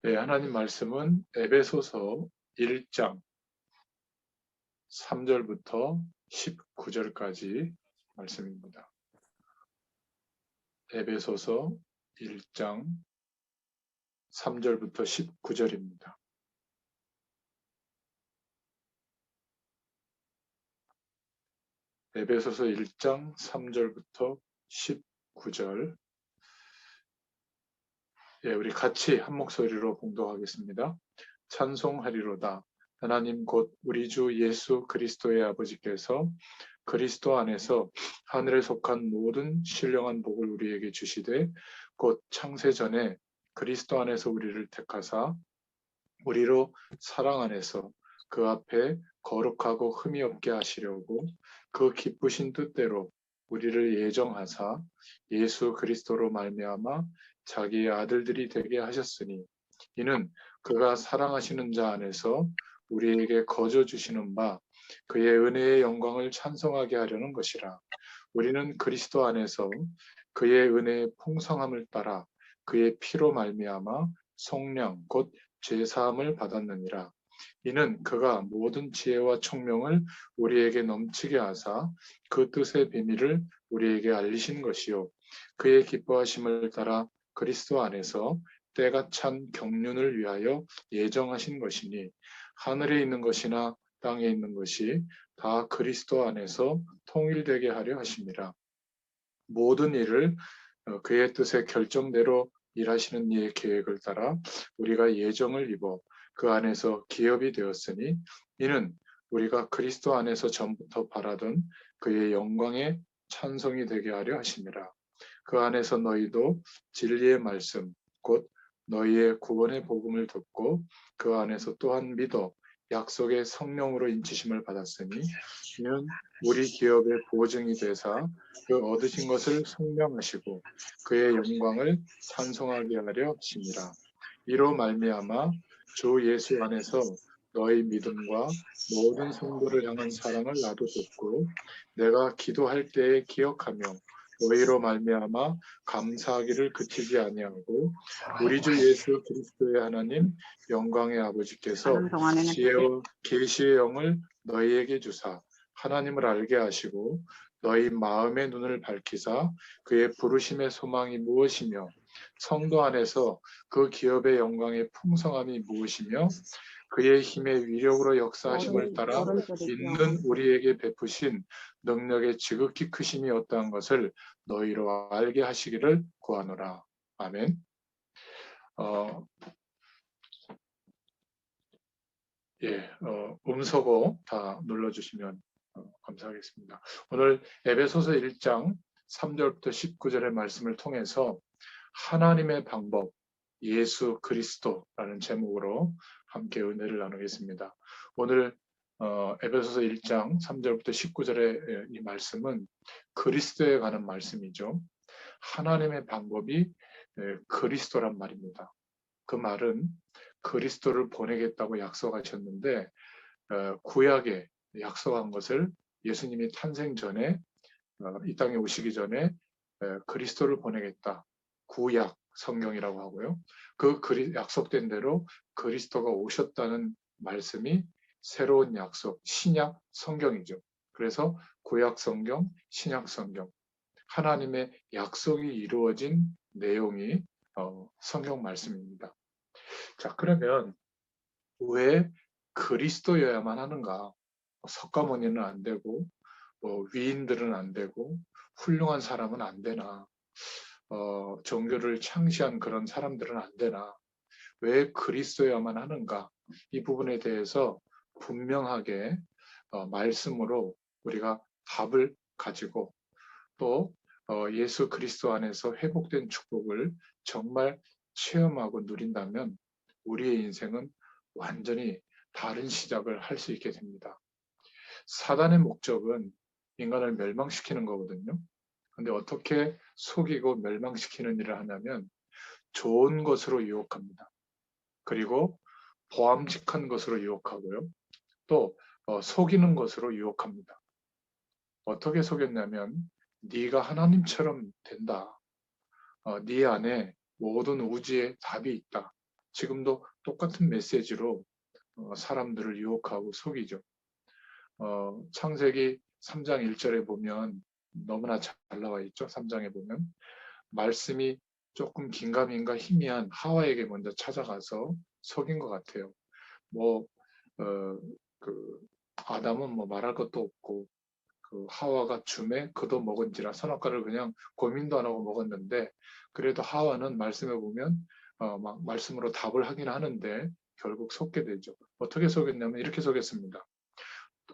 네, 하나님 말씀은 에베소서 1장 3절부터 19절까지 말씀입니다. 에베소서 1장 3절부터 19절입니다. 에베소서 1장 3절부터 19절. 예, 우리 같이 한 목소리로 봉독하겠습니다. 찬송하리로다. 하나님 곧 우리 주 예수 그리스도의 아버지께서 그리스도 안에서 하늘에 속한 모든 신령한 복을 우리에게 주시되 곧 창세 전에 그리스도 안에서 우리를 택하사 우리로 사랑 안에서 그 앞에 거룩하고 흠이 없게 하시려고 그 기쁘신 뜻대로 우리를 예정하사 예수 그리스도로 말미암아 자기의 아들들이 되게 하셨으니 이는 그가 사랑하시는 자 안에서 우리에게 거저 주시는 바 그의 은혜의 영광을 찬송하게 하려는 것이라. 우리는 그리스도 안에서 그의 은혜의 풍성함을 따라 그의 피로 말미암아 속량 곧 죄사함을 받았느니라. 이는 그가 모든 지혜와 총명을 우리에게 넘치게 하사 그 뜻의 비밀을 우리에게 알리신 것이요 그의 기뻐하심을 따라 그리스도 안에서 때가 찬 경륜을 위하여 예정하신 것이니 하늘에 있는 것이나 땅에 있는 것이 다 그리스도 안에서 통일되게 하려 하심이라. 모든 일을 그의 뜻의 결정대로 일하시는 이의 계획을 따라 우리가 예정을 입어 그 안에서 기업이 되었으니 이는 우리가 그리스도 안에서 전부터 바라던 그의 영광의 찬송이 되게 하려 하심이라. 그 안에서 너희도 진리의 말씀 곧 너희의 구원의 복음을 듣고 그 안에서 또한 믿어 약속의 성령으로 인치심을 받았으니 이는 우리 기업의 보증이 되사 그 얻으신 것을 성명하시고 그의 영광을 찬송하게 하려 하심이라. 이로 말미암아 주 예수 안에서 너희 믿음과 모든 성도를 향한 사랑을 나도 듣고 내가 기도할 때에 기억하며 너희로 말미암아 감사하기를 그치지 아니하고 우리 주 예수 그리스도의 하나님 영광의 아버지께서 지혜와 계시의 영을 너희에게 주사 하나님을 알게 하시고 너희 마음의 눈을 밝히사 그의 부르심의 소망이 무엇이며 성도 안에서 그 기업의 영광의 풍성함이 무엇이며 그의 힘의 위력으로 역사하심을 따라 믿는 우리에게 베푸신 능력의 지극히 크심이 어떠한 것을 너희로 알게 하시기를 구하노라. 아멘. 음소거 다 눌러주시면 감사하겠습니다. 오늘 에베소서 1장 3절부터 19절의 말씀을 통해서 하나님의 방법, 예수 그리스도라는 제목으로 함께 은혜를 나누겠습니다. 오늘 에베소서 1장 3절부터 19절의 이 말씀은 그리스도에 관한 말씀이죠. 하나님의 방법이 그리스도란 말입니다. 그 말은 그리스도를 보내겠다고 약속하셨는데 구약에 약속한 것을 예수님이 탄생 전에 이 땅에 오시기 전에 그리스도를 보내겠다. 구약 성경이라고 하고요. 그 약속된 대로 그리스도가 오셨다는 말씀이 새로운 약속, 신약 성경이죠. 그래서 구약 성경, 신약 성경, 하나님의 약속이 이루어진 내용이 성경 말씀입니다. 자, 그러면 왜 그리스도여야만 하는가? 석가모니는 안 되고, 위인들은 안 되고, 훌륭한 사람은 안 되나? 종교를 창시한 그런 사람들은 안 되나? 왜 그리스도여야만 하는가? 이 부분에 대해서 분명하게 말씀으로 우리가 답을 가지고 또 예수 그리스도 안에서 회복된 축복을 정말 체험하고 누린다면 우리의 인생은 완전히 다른 시작을 할 수 있게 됩니다. 사단의 목적은 인간을 멸망시키는 거거든요. 근데 어떻게 속이고 멸망시키는 일을 하냐면 좋은 것으로 유혹합니다. 그리고 보암직한 것으로 유혹하고요. 또 속이는 것으로 유혹합니다. 어떻게 속였냐면 네가 하나님처럼 된다. 네 안에 모든 우주의 답이 있다. 지금도 똑같은 메시지로 사람들을 유혹하고 속이죠. 창세기 3장 1절에 보면 너무나 잘 나와 있죠. 3장에 보면 말씀이 조금 긴가민가 희미한 하와에게 먼저 찾아가서 속인 것 같아요. 뭐, 그 아담은 뭐 말할 것도 없고 그 하와가 줌에 그도 먹은지라 선악과를 그냥 고민도 안 하고 먹었는데 그래도 하와는 말씀에 보면 막 말씀으로 답을 하긴 하는데 결국 속게 되죠. 어떻게 속였냐면 이렇게 속였습니다.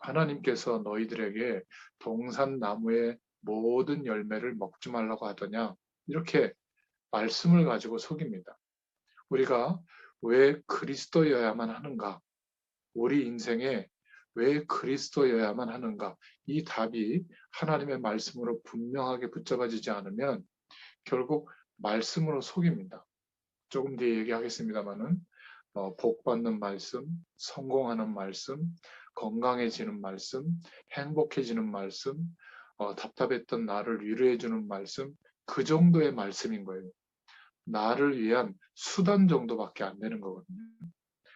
하나님께서 너희들에게 동산 나무의 모든 열매를 먹지 말라고 하더냐 이렇게 말씀을 가지고 속입니다. 우리가 왜 그리스도여야만 하는가? 우리 인생에 왜 그리스도여야만 하는가? 이 답이 하나님의 말씀으로 분명하게 붙잡아지지 않으면 결국 말씀으로 속입니다. 조금 뒤에 얘기하겠습니다만은 복 받는 말씀, 성공하는 말씀, 건강해지는 말씀, 행복해지는 말씀, 답답했던 나를 위로해주는 말씀, 그 정도의 말씀인 거예요. 나를 위한 수단 정도밖에 안 되는 거거든요.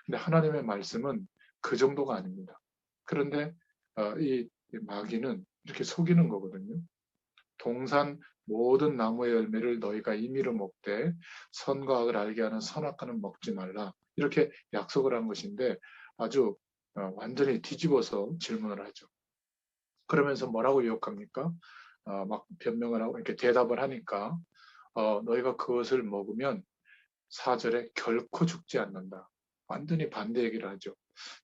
근데 하나님의 말씀은 그 정도가 아닙니다. 그런데 이 마귀는 이렇게 속이는 거거든요. 동산 모든 나무의 열매를 너희가 임의로 먹되 선과 악을 알게 하는 선악과는 먹지 말라. 이렇게 약속을 한 것인데 아주 완전히 뒤집어서 질문을 하죠. 그러면서 뭐라고 유혹합니까? 막 변명을 하고 이렇게 대답을 하니까 너희가 그것을 먹으면 4절에 결코 죽지 않는다. 완전히 반대 얘기를 하죠.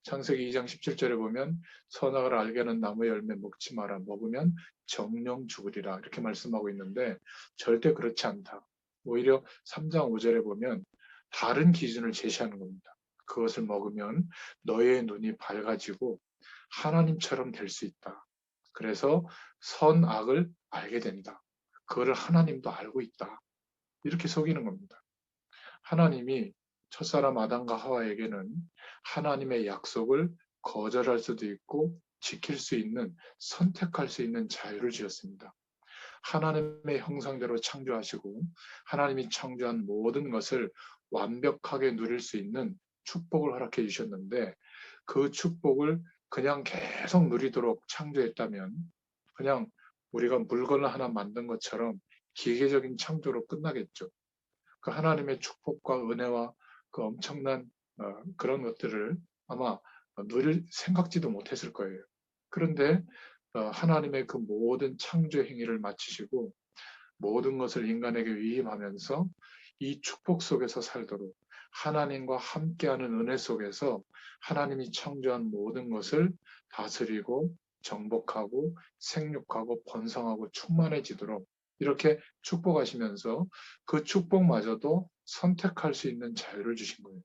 창세기 2장 17절에 보면 선악을 알게 하는 나무의 열매 먹지 마라. 먹으면 정령 죽으리라. 이렇게 말씀하고 있는데 절대 그렇지 않다. 오히려 3장 5절에 보면 다른 기준을 제시하는 겁니다. 그것을 먹으면 너의 눈이 밝아지고 하나님처럼 될 수 있다. 그래서 선악을 알게 된다. 그거를 하나님도 알고 있다. 이렇게 속이는 겁니다. 하나님이 첫사람 아담과 하와에게는 하나님의 약속을 거절할 수도 있고 지킬 수 있는 선택할 수 있는 자유를 주셨습니다. 하나님의 형상대로 창조하시고 하나님이 창조한 모든 것을 완벽하게 누릴 수 있는 축복을 허락해 주셨는데 그 축복을 그냥 계속 누리도록 창조했다면 그냥 우리가 물건을 하나 만든 것처럼 기계적인 창조로 끝나겠죠. 그 하나님의 축복과 은혜와 그 엄청난 그런 것들을 아마 누릴 생각지도 못했을 거예요. 그런데 하나님의 그 모든 창조 행위를 마치시고 모든 것을 인간에게 위임하면서 이 축복 속에서 살도록 하나님과 함께하는 은혜 속에서 하나님이 창조한 모든 것을 다스리고 정복하고 생육하고 번성하고 충만해지도록 이렇게 축복하시면서 그 축복마저도 선택할 수 있는 자유를 주신 거예요.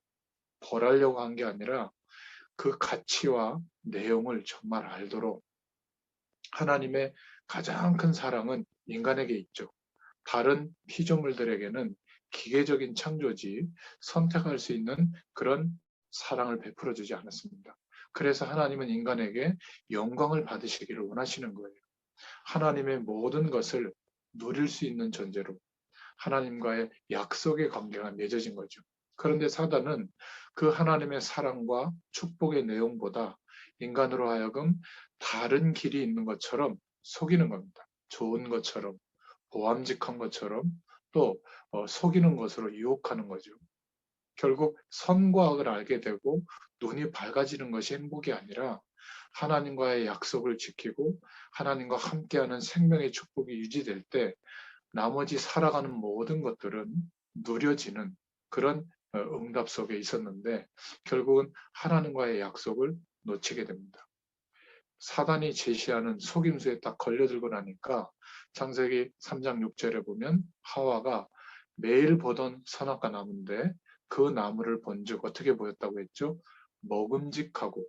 벌하려고 한 게 아니라 그 가치와 내용을 정말 알도록 하나님의 가장 큰 사랑은 인간에게 있죠. 다른 피조물들에게는 기계적인 창조지 선택할 수 있는 그런 사랑을 베풀어 주지 않았습니다. 그래서 하나님은 인간에게 영광을 받으시기를 원하시는 거예요. 하나님의 모든 것을 누릴 수 있는 존재로 하나님과의 약속의 관계가 맺어진 거죠. 그런데 사단은 그 하나님의 사랑과 축복의 내용보다 인간으로 하여금 다른 길이 있는 것처럼 속이는 겁니다. 좋은 것처럼, 보암직한 것처럼 또 속이는 것으로 유혹하는 거죠. 결국 선과 악을 알게 되고 눈이 밝아지는 것이 행복이 아니라 하나님과의 약속을 지키고 하나님과 함께하는 생명의 축복이 유지될 때 나머지 살아가는 모든 것들은 누려지는 그런 응답 속에 있었는데 결국은 하나님과의 약속을 놓치게 됩니다. 사단이 제시하는 속임수에 딱 걸려들고 나니까 창세기 3장 6절에 보면 하와가 매일 보던 선악과 나무인데 그 나무를 본즉 어떻게 보였다고 했죠? 먹음직하고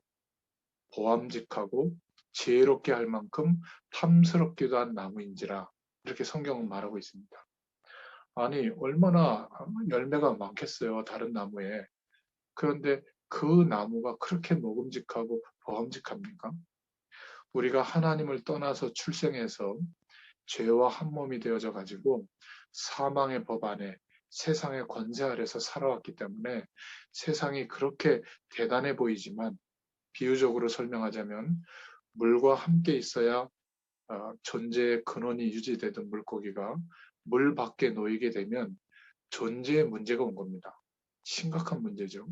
보암직하고 지혜롭게 할 만큼 탐스럽기도 한 나무인지라 이렇게 성경은 말하고 있습니다. 아니 얼마나 열매가 많겠어요 다른 나무에. 그런데 그 나무가 그렇게 먹음직하고 보암직합니까? 우리가 하나님을 떠나서 출생해서 죄와 한 몸이 되어져 가지고 사망의 법 안에 세상의 권세 아래서 살아왔기 때문에 세상이 그렇게 대단해 보이지만, 비유적으로 설명하자면 물과 함께 있어야 존재의 근원이 유지되던 물고기가 물 밖에 놓이게 되면 존재에 문제가 온 겁니다. 심각한 문제죠.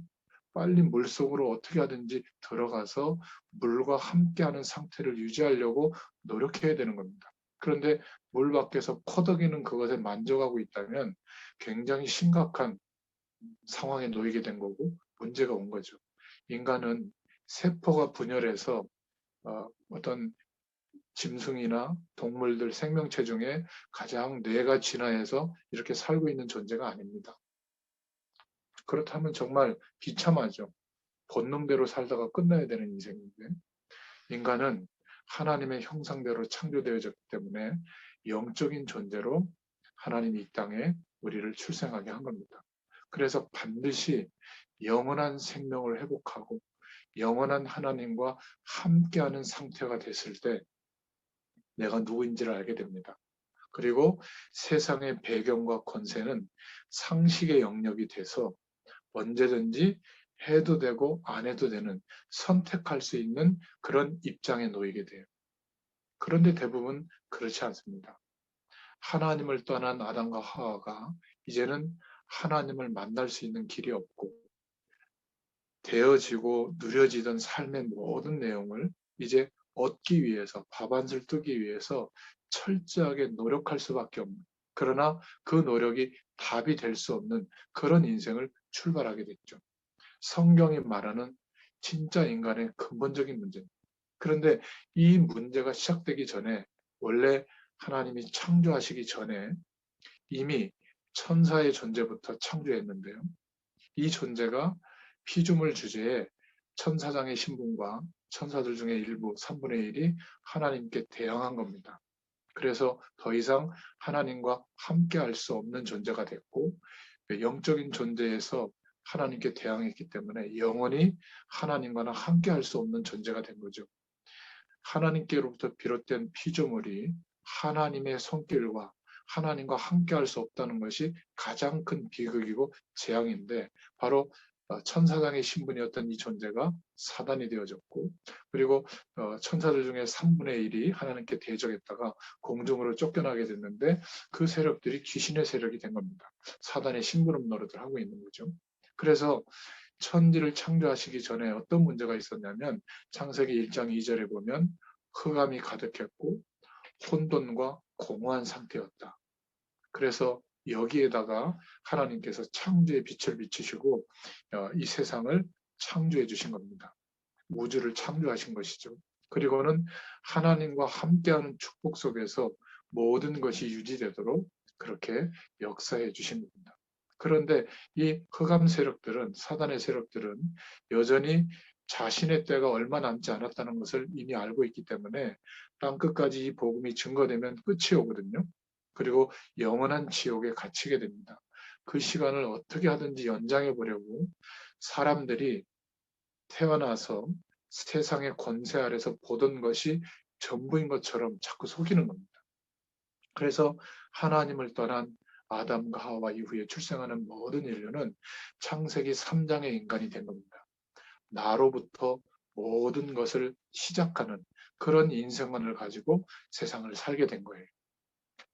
빨리 물속으로 어떻게 하든지 들어가서 물과 함께하는 상태를 유지하려고 노력해야 되는 겁니다. 그런데 물 밖에서 퍼덕이는 그것에 만족하고 있다면 굉장히 심각한 상황에 놓이게 된 거고 문제가 온 거죠. 인간은 세포가 분열해서 어떤 짐승이나 동물들 생명체 중에 가장 뇌가 진화해서 이렇게 살고 있는 존재가 아닙니다. 그렇다면 정말 비참하죠. 본능대로 살다가 끝나야 되는 인생인데, 인간은 하나님의 형상대로 창조되어졌기 때문에 영적인 존재로 하나님이 이 땅에 우리를 출생하게 한 겁니다. 그래서 반드시 영원한 생명을 회복하고 영원한 하나님과 함께하는 상태가 됐을 때 내가 누구인지를 알게 됩니다. 그리고 세상의 배경과 권세는 상식의 영역이 돼서 언제든지 해도 되고 안 해도 되는, 선택할 수 있는 그런 입장에 놓이게 돼요. 그런데 대부분 그렇지 않습니다. 하나님을 떠난 아담과 하와가 이제는 하나님을 만날 수 있는 길이 없고 되어지고 누려지던 삶의 모든 내용을 이제 얻기 위해서, 밥 한술 뜨기 위해서 철저하게 노력할 수밖에 없는, 그러나 그 노력이 답이 될 수 없는 그런 인생을 출발하게 됐죠. 성경이 말하는 진짜 인간의 근본적인 문제입니다. 그런데 이 문제가 시작되기 전에, 원래 하나님이 창조하시기 전에 이미 천사의 존재부터 창조했는데요. 이 존재가 피조물 주제에 천사장의 신분과 천사들 중에 일부 3분의 1이 하나님께 대항한 겁니다. 그래서 더 이상 하나님과 함께 할 수 없는 존재가 됐고, 영적인 존재에서 하나님께 대항했기 때문에 영원히 하나님과는 함께 할 수 없는 존재가 된 거죠. 하나님께로부터 비롯된 피조물이 하나님의 손길과 하나님과 함께 할 수 없다는 것이 가장 큰 비극이고 재앙인데, 바로 천사장의 신분이었던 이 존재가 사단이 되어졌고, 그리고 천사들 중에 3분의 1이 하나님께 대적했다가 공중으로 쫓겨나게 됐는데, 그 세력들이 귀신의 세력이 된 겁니다. 사단의 심부름 노릇을 하고 있는 거죠. 그래서 천지를 창조하시기 전에 어떤 문제가 있었냐면, 창세기 1장 2절에 보면 흑암이 가득했고 혼돈과 공허한 상태였다. 그래서 여기에다가 하나님께서 창조의 빛을 비추시고 이 세상을 창조해 주신 겁니다. 우주를 창조하신 것이죠. 그리고는 하나님과 함께하는 축복 속에서 모든 것이 유지되도록 그렇게 역사해 주신 겁니다. 그런데 이 흑암 세력들은, 사단의 세력들은 여전히 자신의 때가 얼마 남지 않았다는 것을 이미 알고 있기 때문에 땅끝까지 이 복음이 증거되면 끝이 오거든요. 그리고 영원한 지옥에 갇히게 됩니다. 그 시간을 어떻게 하든지 연장해 보려고 사람들이 태어나서 세상의 권세 아래서 보던 것이 전부인 것처럼 자꾸 속이는 겁니다. 그래서 하나님을 떠난 아담과 하와 이후에 출생하는 모든 인류는 창세기 3장의 인간이 된 겁니다. 나로부터 모든 것을 시작하는 그런 인생관을 가지고 세상을 살게 된 거예요.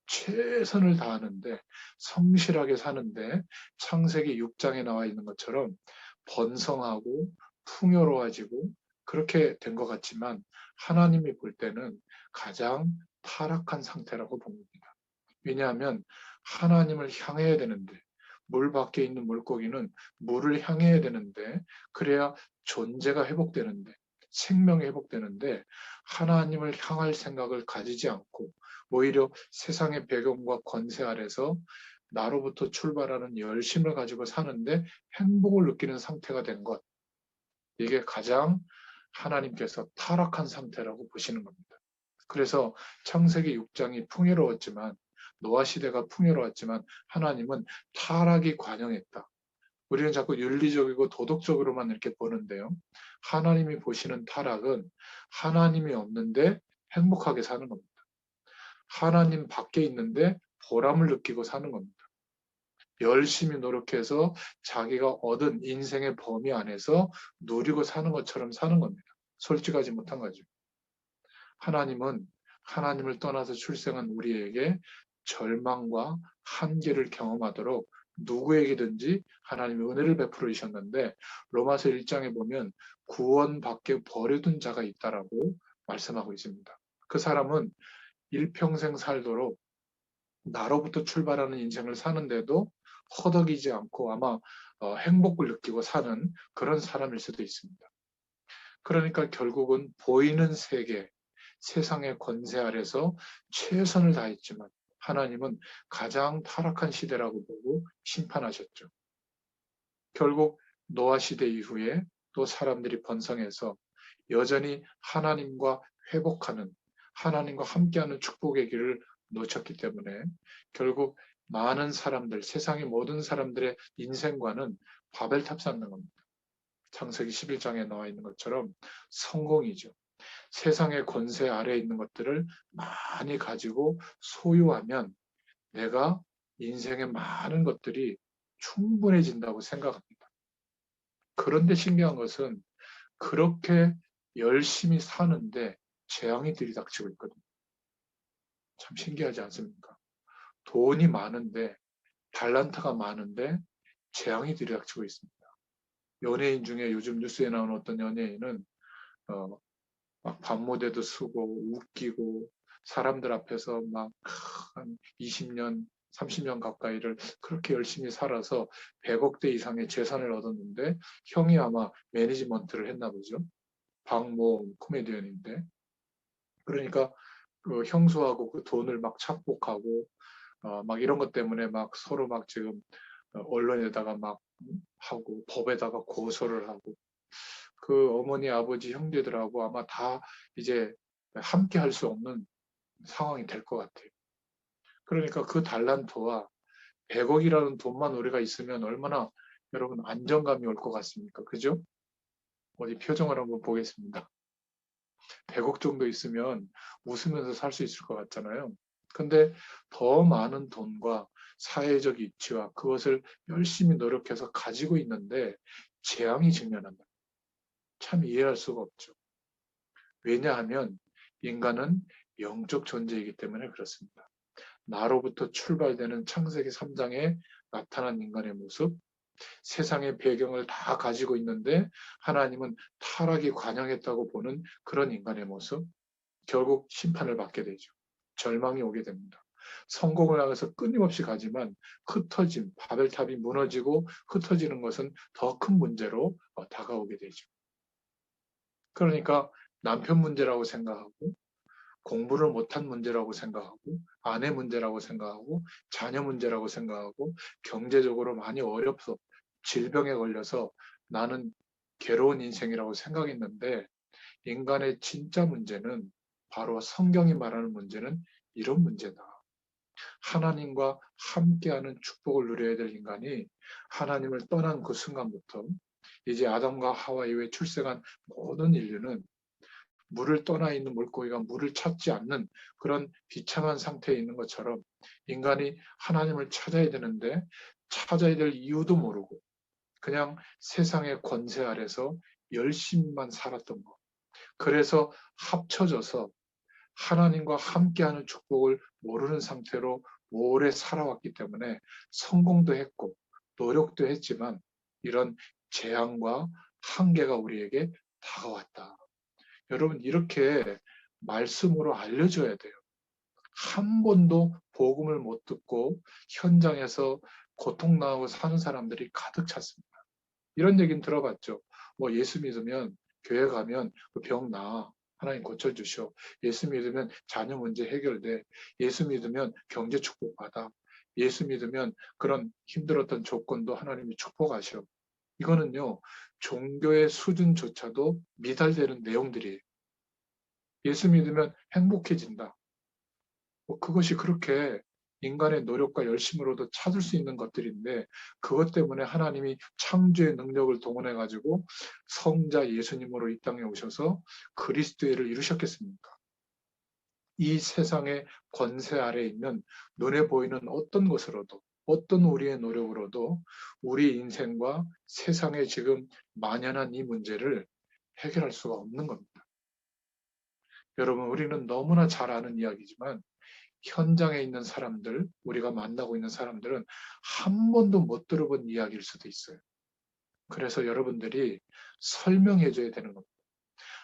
최선을 다하는데, 성실하게 사는데 창세기 6장에 나와 있는 것처럼 번성하고 풍요로워지고 그렇게 된 것 같지만, 하나님이 볼 때는 가장 타락한 상태라고 봅니다. 왜냐하면 하나님을 향해야 되는데, 물 밖에 있는 물고기는 물을 향해야 되는데, 그래야 존재가 회복되는데, 생명이 회복되는데, 하나님을 향할 생각을 가지지 않고 오히려 세상의 배경과 권세 아래서 나로부터 출발하는 열심을 가지고 사는데 행복을 느끼는 상태가 된 것, 이게 가장 하나님께서 타락한 상태라고 보시는 겁니다. 그래서 창세기 6장이 풍요로웠지만, 노아 시대가 풍요로웠지만 하나님은 타락이 관영했다. 우리는 자꾸 윤리적이고 도덕적으로만 이렇게 보는데요. 하나님이 보시는 타락은 하나님이 없는데 행복하게 사는 겁니다. 하나님 밖에 있는데 보람을 느끼고 사는 겁니다. 열심히 노력해서 자기가 얻은 인생의 범위 안에서 누리고 사는 것처럼 사는 겁니다. 솔직하지 못한 거죠. 하나님은 하나님을 떠나서 출생한 우리에게 절망과 한계를 경험하도록 누구에게든지 하나님의 은혜를 베풀어 주셨는데, 로마서 1장에 보면 구원받게 버려둔 자가 있다라고 말씀하고 있습니다. 그 사람은 일평생 살도록 나로부터 출발하는 인생을 사는데도 허덕이지 않고 아마 행복을 느끼고 사는 그런 사람일 수도 있습니다. 그러니까 결국은 보이는 세계, 세상의 권세 아래서 최선을 다했지만 하나님은 가장 타락한 시대라고 보고 심판하셨죠. 결국 노아 시대 이후에 또 사람들이 번성해서 여전히 하나님과 회복하는, 하나님과 함께하는 축복의 길을 놓쳤기 때문에 결국 많은 사람들, 세상의 모든 사람들의 인생관은 바벨탑 쌓는 겁니다. 창세기 11장에 나와 있는 것처럼 성공이죠. 세상의 권세 아래에 있는 것들을 많이 가지고 소유하면 내가 인생의 많은 것들이 충분해진다고 생각합니다. 그런데 신기한 것은 그렇게 열심히 사는데 재앙이 들이닥치고 있거든요. 참 신기하지 않습니까? 돈이 많은데, 달란트가 많은데 재앙이 들이닥치고 있습니다. 연예인 중에 요즘 뉴스에 나오는 어떤 연예인은 어, 막 밤무대도 쓰고 웃기고 사람들 앞에서 막 한 20년, 30년 가까이를 그렇게 열심히 살아서 100억대 이상의 재산을 얻었는데 형이 아마 매니지먼트를 했나 보죠. 박모 코미디언인데. 그러니까 그 형수하고 그 돈을 막 착복하고 막 이런 것 때문에 막 서로 막 지금 언론에다가 막 하고 법에다가 고소를 하고 그 어머니, 아버지, 형제들하고 아마 다 이제 함께 할 수 없는 상황이 될 것 같아요. 그러니까 그 달란트와 100억이라는 돈만 우리가 있으면 얼마나 여러분 안정감이 올 것 같습니까? 그죠? 어디 표정을 한번 보겠습니다. 100억 정도 있으면 웃으면서 살 수 있을 것 같잖아요. 근데 더 많은 돈과 사회적 이치와 그것을 열심히 노력해서 가지고 있는데 재앙이 직면한다. 참 이해할 수가 없죠. 왜냐하면 인간은 영적 존재이기 때문에 그렇습니다. 나로부터 출발되는 창세기 3장에 나타난 인간의 모습, 세상의 배경을 다 가지고 있는데 하나님은 타락이 관영했다고 보는 그런 인간의 모습, 결국 심판을 받게 되죠. 절망이 오게 됩니다. 성공을 향해서 끊임없이 가지만 흩어짐, 바벨탑이 무너지고 흩어지는 것은 더 큰 문제로 다가오게 되죠. 그러니까 남편 문제라고 생각하고 공부를 못한 문제라고 생각하고 아내 문제라고 생각하고 자녀 문제라고 생각하고 경제적으로 많이 어렵서 질병에 걸려서 나는 괴로운 인생이라고 생각했는데 인간의 진짜 문제는 바로 성경이 말하는 문제는 이런 문제다. 하나님과 함께하는 축복을 누려야 될 인간이 하나님을 떠난 그 순간부터 이제 아담과 하와 이후에 출생한 모든 인류는 물을 떠나 있는 물고기가 물을 찾지 않는 그런 비참한 상태에 있는 것처럼 인간이 하나님을 찾아야 되는데 찾아야 될 이유도 모르고 그냥 세상의 권세 아래서 열심히만 살았던 것. 그래서 합쳐져서 하나님과 함께하는 축복을 모르는 상태로 오래 살아왔기 때문에 성공도 했고 노력도 했지만 이런 재앙과 한계가 우리에게 다가왔다. 여러분 이렇게 말씀으로 알려줘야 돼요. 한 번도 복음을 못 듣고 현장에서 고통당하고 사는 사람들이 가득 찼습니다. 이런 얘기는 들어봤죠. 뭐 예수 믿으면 교회 가면 그 병 나아. 하나님 고쳐주셔. 예수 믿으면 자녀 문제 해결돼. 예수 믿으면 경제 축복받아. 예수 믿으면 그런 힘들었던 조건도 하나님이 축복하셔. 이거는요, 종교의 수준조차도 미달되는 내용들이에요. 예수 믿으면 행복해진다. 뭐 그것이 그렇게 인간의 노력과 열심으로도 찾을 수 있는 것들인데 그것 때문에 하나님이 창조의 능력을 동원해 가지고 성자 예수님으로 이 땅에 오셔서 그리스도를 이루셨겠습니까? 이 세상의 권세 아래에 있는 눈에 보이는 어떤 것으로도 어떤 우리의 노력으로도 우리 인생과 세상에 지금 만연한 이 문제를 해결할 수가 없는 겁니다. 여러분, 우리는 너무나 잘 아는 이야기지만 현장에 있는 사람들, 우리가 만나고 있는 사람들은 한 번도 못 들어본 이야기일 수도 있어요. 그래서 여러분들이 설명해 줘야 되는 겁니다.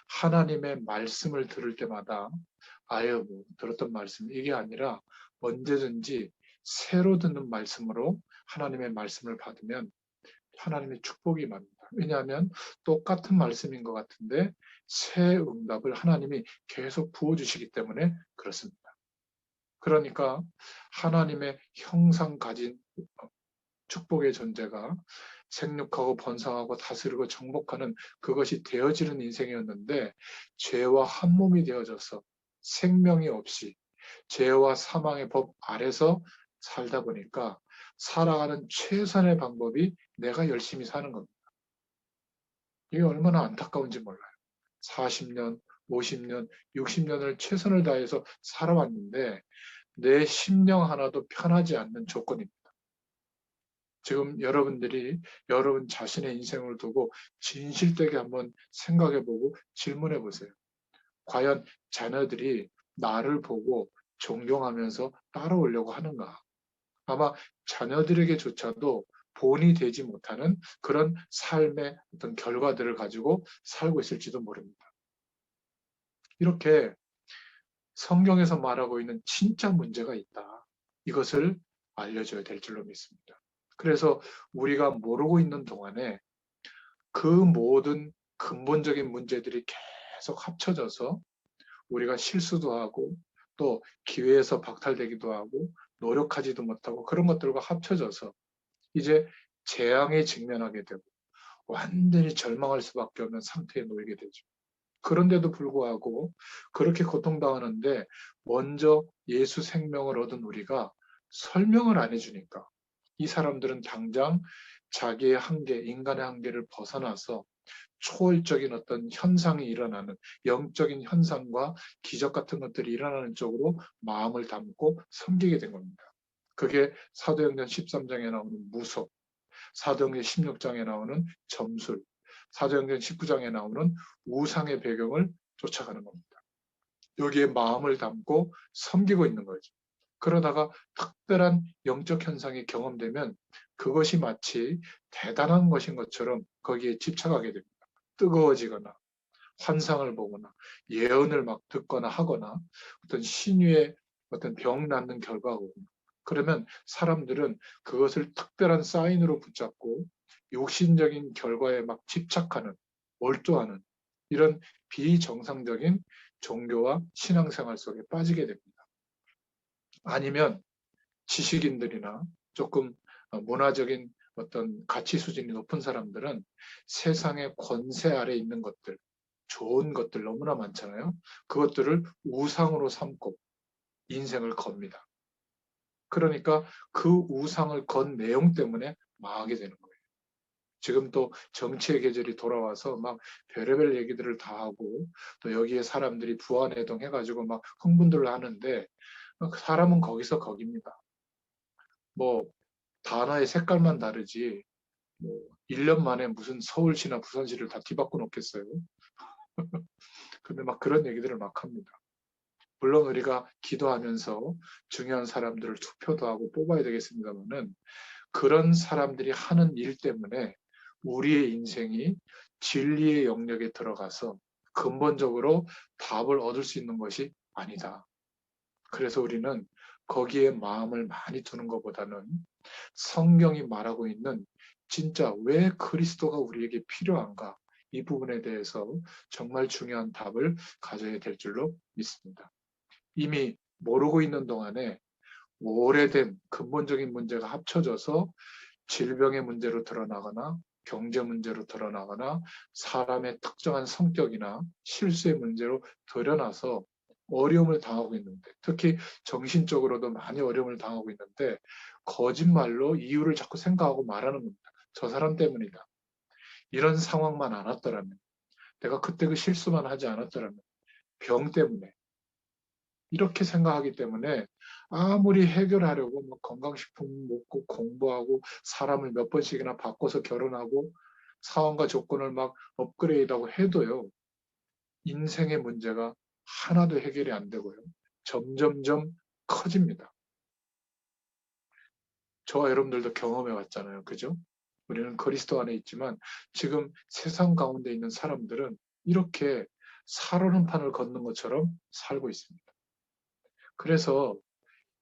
하나님의 말씀을 들을 때마다 아유, 뭐 들었던 말씀 이게 아니라 언제든지 새로 듣는 말씀으로 하나님의 말씀을 받으면 하나님의 축복이 맙니다. 왜냐하면 똑같은 말씀인 것 같은데 새 응답을 하나님이 계속 부어주시기 때문에 그렇습니다. 그러니까 하나님의 형상 가진 축복의 존재가 생육하고 번성하고 다스리고 정복하는 그것이 되어지는 인생이었는데 죄와 한 몸이 되어져서 생명이 없이 죄와 사망의 법 아래서 살다 보니까 살아가는 최선의 방법이 내가 열심히 사는 겁니다. 이게 얼마나 안타까운지 몰라요. 40년, 50년, 60년을 최선을 다해서 살아왔는데 내 심령 하나도 편하지 않는 조건입니다. 지금 여러분들이 여러분 자신의 인생을 두고 진실되게 한번 생각해보고 질문해 보세요. 과연 자녀들이 나를 보고 존경하면서 따라오려고 하는가? 아마 자녀들에게조차도 본이 되지 못하는 그런 삶의 어떤 결과들을 가지고 살고 있을지도 모릅니다. 이렇게 성경에서 말하고 있는 진짜 문제가 있다. 이것을 알려줘야 될 줄로 믿습니다. 그래서 우리가 모르고 있는 동안에 그 모든 근본적인 문제들이 계속 합쳐져서 우리가 실수도 하고 또 기회에서 박탈되기도 하고 노력하지도 못하고 그런 것들과 합쳐져서 이제 재앙에 직면하게 되고 완전히 절망할 수밖에 없는 상태에 놓이게 되죠. 그런데도 불구하고 그렇게 고통당하는데 먼저 예수 생명을 얻은 우리가 설명을 안 해주니까 이 사람들은 당장 자기의 한계, 인간의 한계를 벗어나서 초월적인 어떤 현상이 일어나는 영적인 현상과 기적 같은 것들이 일어나는 쪽으로 마음을 담고 섬기게 된 겁니다. 그게 사도행전 13장에 나오는 무속, 사도행전 16장에 나오는 점술, 사도행전 19장에 나오는 우상의 배경을 쫓아가는 겁니다. 여기에 마음을 담고 섬기고 있는 거죠. 그러다가 특별한 영적 현상이 경험되면 그것이 마치 대단한 것인 것처럼 거기에 집착하게 됩니다. 뜨거워지거나 환상을 보거나 예언을 막 듣거나 하거나 어떤 신유의 어떤 병 낫는 결과가 오거나 그러면 사람들은 그것을 특별한 사인으로 붙잡고 육신적인 결과에 막 집착하는, 몰두하는 이런 비정상적인 종교와 신앙생활 속에 빠지게 됩니다. 아니면 지식인들이나 조금 문화적인 어떤 가치 수준이 높은 사람들은 세상의 권세 아래 있는 것들, 좋은 것들 너무나 많잖아요. 그것들을 우상으로 삼고 인생을 겁니다. 그러니까 그 우상을 건 내용 때문에 망하게 되는 거예요. 지금 또 정치의 계절이 돌아와서 막 별의별 얘기들을 다 하고 또 여기에 사람들이 부안해동 해가지고 막 흥분들을 하는데 사람은 거기서 거깁니다. 뭐 단어의 색깔만 다르지 뭐 1년 만에 무슨 서울시나 부산시를 다 뒤바꿔 놓겠어요. 근데 막 그런 얘기들을 막 합니다. 물론 우리가 기도하면서 중요한 사람들을 투표도 하고 뽑아야 되겠습니다만은 그런 사람들이 하는 일 때문에 우리의 인생이 진리의 영역에 들어가서 근본적으로 답을 얻을 수 있는 것이 아니다. 그래서 우리는 거기에 마음을 많이 두는 것보다는 성경이 말하고 있는 진짜 왜 그리스도가 우리에게 필요한가? 이 부분에 대해서 정말 중요한 답을 가져야 될 줄로 믿습니다. 이미 모르고 있는 동안에 오래된 근본적인 문제가 합쳐져서 질병의 문제로 드러나거나 경제 문제로 드러나거나 사람의 특정한 성격이나 실수의 문제로 드러나서 어려움을 당하고 있는데 특히 정신적으로도 많이 어려움을 당하고 있는데 거짓말로 이유를 자꾸 생각하고 말하는 겁니다. 저 사람 때문이다. 이런 상황만 안 왔더라면 내가 그때 그 실수만 하지 않았더라면 병 때문에 이렇게 생각하기 때문에 아무리 해결하려고 뭐 건강식품 먹고 공부하고 사람을 몇 번씩이나 바꿔서 결혼하고 상황과 조건을 막 업그레이드하고 해도요. 인생의 문제가 하나도 해결이 안 되고요. 점점점 커집니다. 저와 여러분들도 경험해 왔잖아요. 그죠? 우리는 그리스도 안에 있지만 지금 세상 가운데 있는 사람들은 이렇게 살얼음 판을 걷는 것처럼 살고 있습니다. 그래서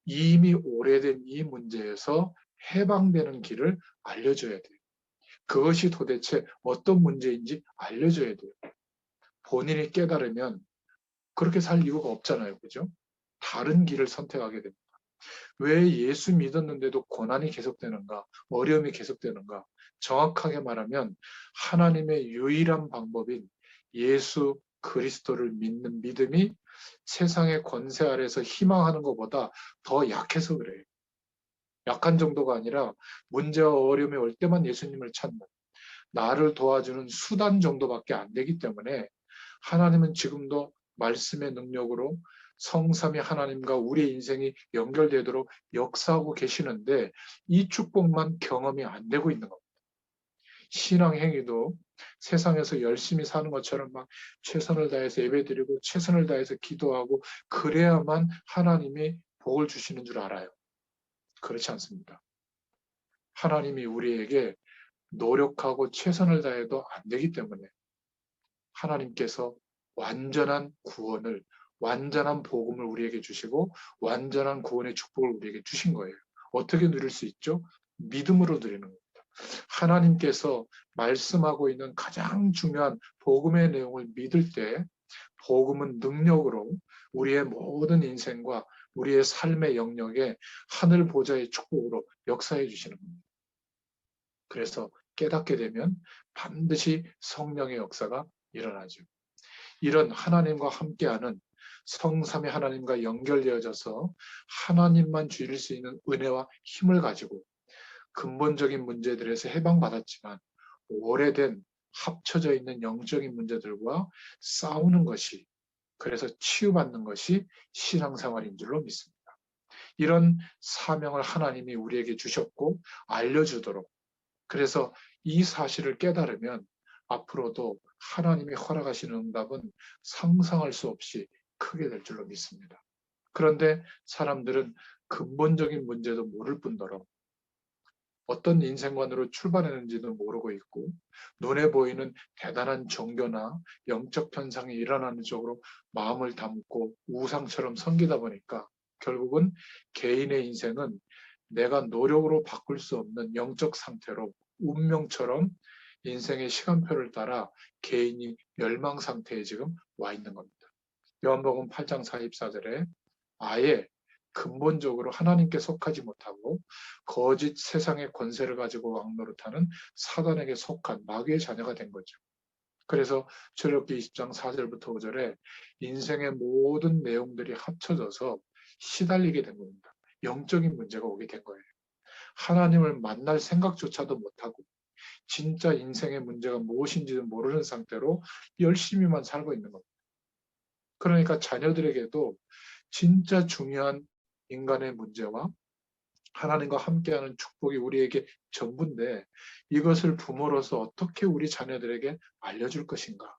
이미 오래된 이 문제에서 해방되는 길을 알려줘야 돼요. 그것이 도대체 어떤 문제인지 알려줘야 돼요. 본인이 깨달으면 그렇게 살 이유가 없잖아요. 그죠? 다른 길을 선택하게 됩니다. 왜 예수 믿었는데도 고난이 계속되는가? 어려움이 계속되는가? 정확하게 말하면 하나님의 유일한 방법인 예수 그리스도를 믿는 믿음이 세상의 권세 아래서 희망하는 것보다 더 약해서 그래요. 약한 정도가 아니라 문제와 어려움이 올 때만 예수님을 찾는 나를 도와주는 수단 정도밖에 안 되기 때문에 하나님은 지금도 말씀의 능력으로 성삼위 하나님과 우리의 인생이 연결되도록 역사하고 계시는데 이 축복만 경험이 안 되고 있는 겁니다. 신앙 행위도 세상에서 열심히 사는 것처럼 막 최선을 다해서 예배드리고 최선을 다해서 기도하고 그래야만 하나님이 복을 주시는 줄 알아요. 그렇지 않습니다. 하나님이 우리에게 노력하고 최선을 다해도 안 되기 때문에 하나님께서 완전한 구원을, 완전한 복음을 우리에게 주시고 완전한 구원의 축복을 우리에게 주신 거예요. 어떻게 누릴 수 있죠? 믿음으로 누리는 겁니다. 하나님께서 말씀하고 있는 가장 중요한 복음의 내용을 믿을 때 복음은 능력으로 우리의 모든 인생과 우리의 삶의 영역에 하늘 보좌의 축복으로 역사해 주시는 겁니다. 그래서 깨닫게 되면 반드시 성령의 역사가 일어나죠. 이런 하나님과 함께하는 성삼위 하나님과 연결되어져서 하나님만 주실 수 있는 은혜와 힘을 가지고 근본적인 문제들에서 해방받았지만 오래된 합쳐져 있는 영적인 문제들과 싸우는 것이 그래서 치유받는 것이 신앙생활인 줄로 믿습니다. 이런 사명을 하나님이 우리에게 주셨고 알려주도록 그래서 이 사실을 깨달으면 앞으로도 하나님이 허락하시는 응답은 상상할 수 없이 크게 될 줄로 믿습니다. 그런데 사람들은 근본적인 문제도 모를 뿐더러 어떤 인생관으로 출발했는지도 모르고 있고 눈에 보이는 대단한 종교나 영적 편상이 일어나는 쪽으로 마음을 담고 우상처럼 섬기다 보니까 결국은 개인의 인생은 내가 노력으로 바꿀 수 없는 영적 상태로 운명처럼 인생의 시간표를 따라 개인이 멸망 상태에 지금 와 있는 겁니다. 요한복음 8장 44절에 아예 근본적으로 하나님께 속하지 못하고 거짓 세상의 권세를 가지고 왕노릇하는 사단에게 속한 마귀의 자녀가 된 거죠. 그래서 출애굽기 20장 4절부터 5절에 인생의 모든 내용들이 합쳐져서 시달리게 된 겁니다. 영적인 문제가 오게 된 거예요. 하나님을 만날 생각조차도 못하고 진짜 인생의 문제가 무엇인지도 모르는 상태로 열심히만 살고 있는 겁니다. 그러니까 자녀들에게도 진짜 중요한 인간의 문제와 하나님과 함께하는 축복이 우리에게 전부인데 이것을 부모로서 어떻게 우리 자녀들에게 알려줄 것인가?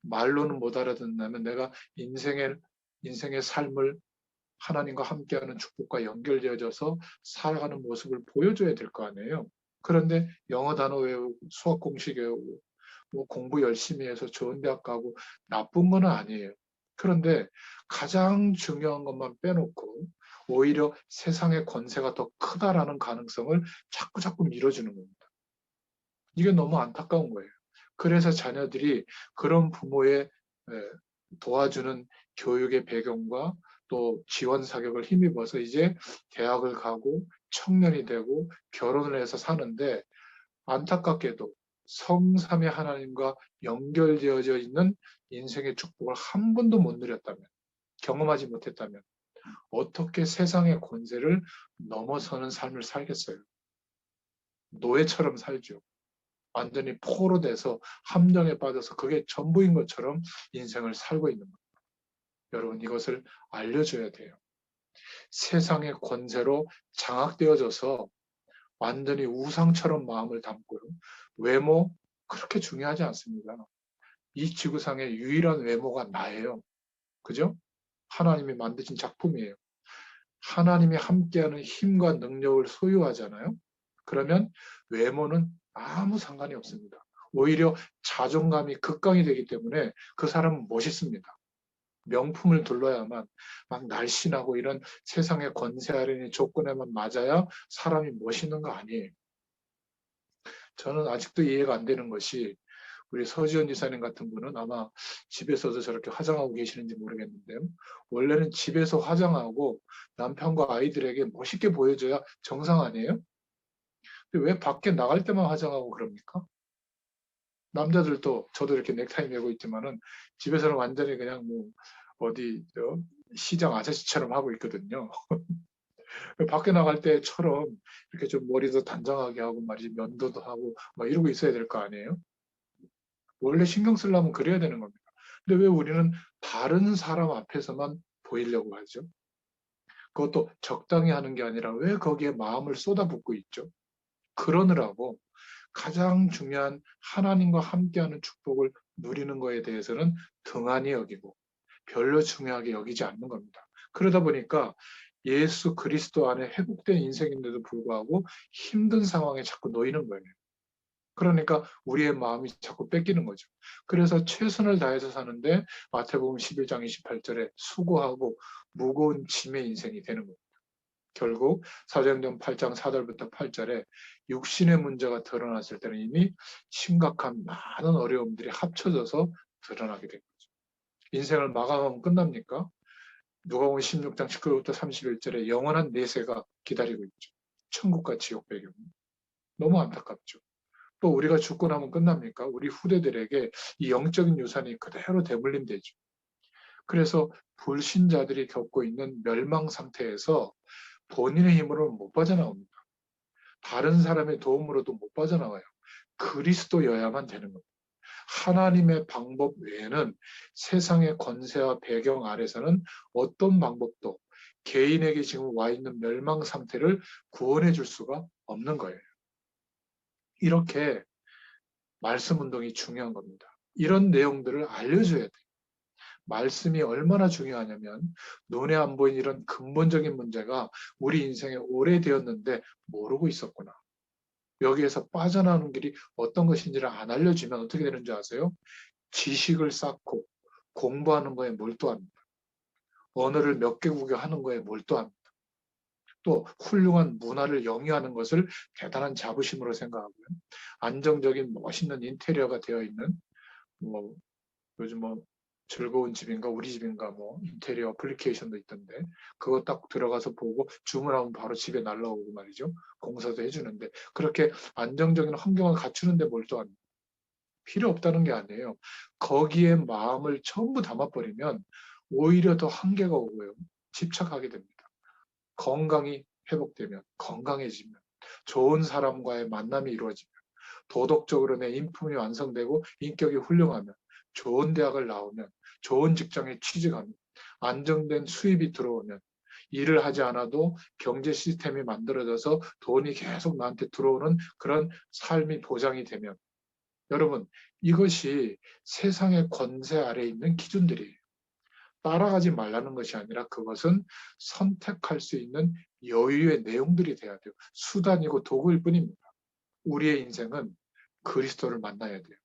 말로는 못 알아듣는다면 내가 인생의 삶을 하나님과 함께하는 축복과 연결되어져서 살아가는 모습을 보여줘야 될 거 아니에요. 그런데 영어 단어 외우고 수학 공식 외우고 뭐 공부 열심히 해서 좋은 대학 가고 나쁜 건 아니에요. 그런데 가장 중요한 것만 빼놓고 오히려 세상의 권세가 더 크다라는 가능성을 자꾸 밀어주는 겁니다. 이게 너무 안타까운 거예요. 그래서 자녀들이 그런 부모의 도와주는 교육의 배경과 또 지원 사격을 힘입어서 이제 대학을 가고 청년이 되고 결혼을 해서 사는데 안타깝게도 성삼위 하나님과 연결되어져 있는 인생의 축복을 한 번도 못 누렸다면, 경험하지 못했다면 어떻게 세상의 권세를 넘어서는 삶을 살겠어요? 노예처럼 살죠. 완전히 포로 돼서 함정에 빠져서 그게 전부인 것처럼 인생을 살고 있는 겁니다. 여러분 이것을 알려줘야 돼요. 세상의 권세로 장악되어져서 완전히 우상처럼 마음을 담고요. 외모 그렇게 중요하지 않습니다. 이 지구상의 유일한 외모가 나예요. 그죠? 하나님이 만드신 작품이에요. 하나님이 함께하는 힘과 능력을 소유하잖아요. 그러면 외모는 아무 상관이 없습니다. 오히려 자존감이 극강이 되기 때문에 그 사람은 멋있습니다. 명품을 둘러야만 막 날씬하고 이런 세상의 권세 아래의 조건에만 맞아야 사람이 멋있는 거 아니에요. 저는 아직도 이해가 안 되는 것이 우리 서지현 지사님 같은 분은 아마 집에서도 저렇게 화장하고 계시는지 모르겠는데요. 원래는 집에서 화장하고 남편과 아이들에게 멋있게 보여줘야 정상 아니에요? 근데 왜 밖에 나갈 때만 화장하고 그럽니까? 남자들도 저도 이렇게 넥타이 메고 있지만은 집에서는 완전히 그냥 뭐 어디 시장 아저씨처럼 하고 있거든요. 밖에 나갈 때처럼 이렇게 좀 머리도 단정하게 하고 말이지 면도도 하고 막 이러고 있어야 될 거 아니에요? 원래 신경 쓰려면 그래야 되는 겁니다. 근데 왜 우리는 다른 사람 앞에서만 보이려고 하죠? 그것도 적당히 하는 게 아니라 왜 거기에 마음을 쏟아붓고 있죠? 그러느라고 가장 중요한 하나님과 함께하는 축복을 누리는 것에 대해서는 등한히 여기고 별로 중요하게 여기지 않는 겁니다. 그러다 보니까 예수 그리스도 안에 회복된 인생인데도 불구하고 힘든 상황에 자꾸 놓이는 거예요. 그러니까 우리의 마음이 자꾸 뺏기는 거죠. 그래서 최선을 다해서 사는데 마태복음 11장 28절에 수고하고 무거운 짐의 인생이 되는 겁니다. 결국 사도행전 8장 4절부터 8절에 육신의 문제가 드러났을 때는 이미 심각한 많은 어려움들이 합쳐져서 드러나게 된 거죠. 인생을 마감하면 끝납니까? 누가복음 16장 19절부터 31절에 영원한 내세가 기다리고 있죠. 천국과 지옥 배경. 너무 안타깝죠. 또 우리가 죽고 나면 끝납니까? 우리 후대들에게 이 영적인 유산이 그대로 대물림되죠. 그래서 불신자들이 겪고 있는 멸망 상태에서 본인의 힘으로는 못 빠져나옵니다. 다른 사람의 도움으로도 못 빠져나와요. 그리스도여야만 되는 겁니다. 하나님의 방법 외에는 세상의 권세와 배경 아래서는 어떤 방법도 개인에게 지금 와 있는 멸망 상태를 구원해 줄 수가 없는 거예요. 이렇게 말씀 운동이 중요한 겁니다. 이런 내용들을 알려줘야 돼요. 말씀이 얼마나 중요하냐면 눈에 안 보이는 이런 근본적인 문제가 우리 인생에 오래되었는데 모르고 있었구나. 여기에서 빠져나오는 길이 어떤 것인지를 안 알려주면 어떻게 되는 줄 아세요? 지식을 쌓고 공부하는 거에 몰두합니다. 언어를 몇 개국에 하는 거에 몰두합니다. 또 훌륭한 문화를 영위하는 것을 대단한 자부심으로 생각하고요. 안정적인 멋있는 인테리어가 되어 있는 뭐 요즘 뭐 즐거운 집인가 우리 집인가 뭐 인테리어 어플리케이션도 있던데 그거 딱 들어가서 보고 주문하면 바로 집에 날라오고 말이죠. 공사도 해주는데 그렇게 안정적인 환경을 갖추는데 몰두합니다. 필요 없다는 게 아니에요. 거기에 마음을 전부 담아버리면 오히려 더 한계가 오고요. 집착하게 됩니다. 건강이 회복되면, 건강해지면, 좋은 사람과의 만남이 이루어지면, 도덕적으로 내 인품이 완성되고 인격이 훌륭하면, 좋은 대학을 나오면, 좋은 직장에 취직하면, 안정된 수입이 들어오면, 일을 하지 않아도 경제 시스템이 만들어져서 돈이 계속 나한테 들어오는 그런 삶이 보장이 되면, 여러분, 이것이 세상의 권세 아래에 있는 기준들이에요. 따라가지 말라는 것이 아니라 그것은 선택할 수 있는 여유의 내용들이 돼야 돼요. 수단이고 도구일 뿐입니다. 우리의 인생은 그리스도를 만나야 돼요.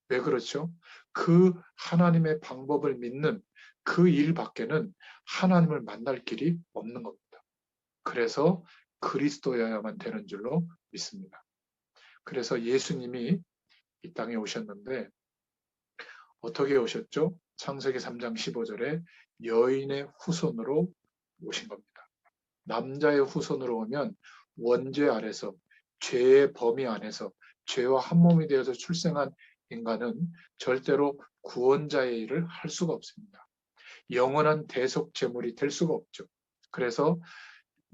왜 그렇죠? 그 하나님의 방법을 믿는 그 일 밖에는 하나님을 만날 길이 없는 겁니다. 그래서 그리스도여야만 되는 줄로 믿습니다. 그래서 예수님이 이 땅에 오셨는데 어떻게 오셨죠? 창세기 3장 15절에 여인의 후손으로 오신 겁니다. 남자의 후손으로 오면 원죄 아래서 죄의 범위 안에서 죄와 한 몸이 되어서 출생한 인간은 절대로 구원자의 일을 할 수가 없습니다. 영원한 대속 제물이 될 수가 없죠. 그래서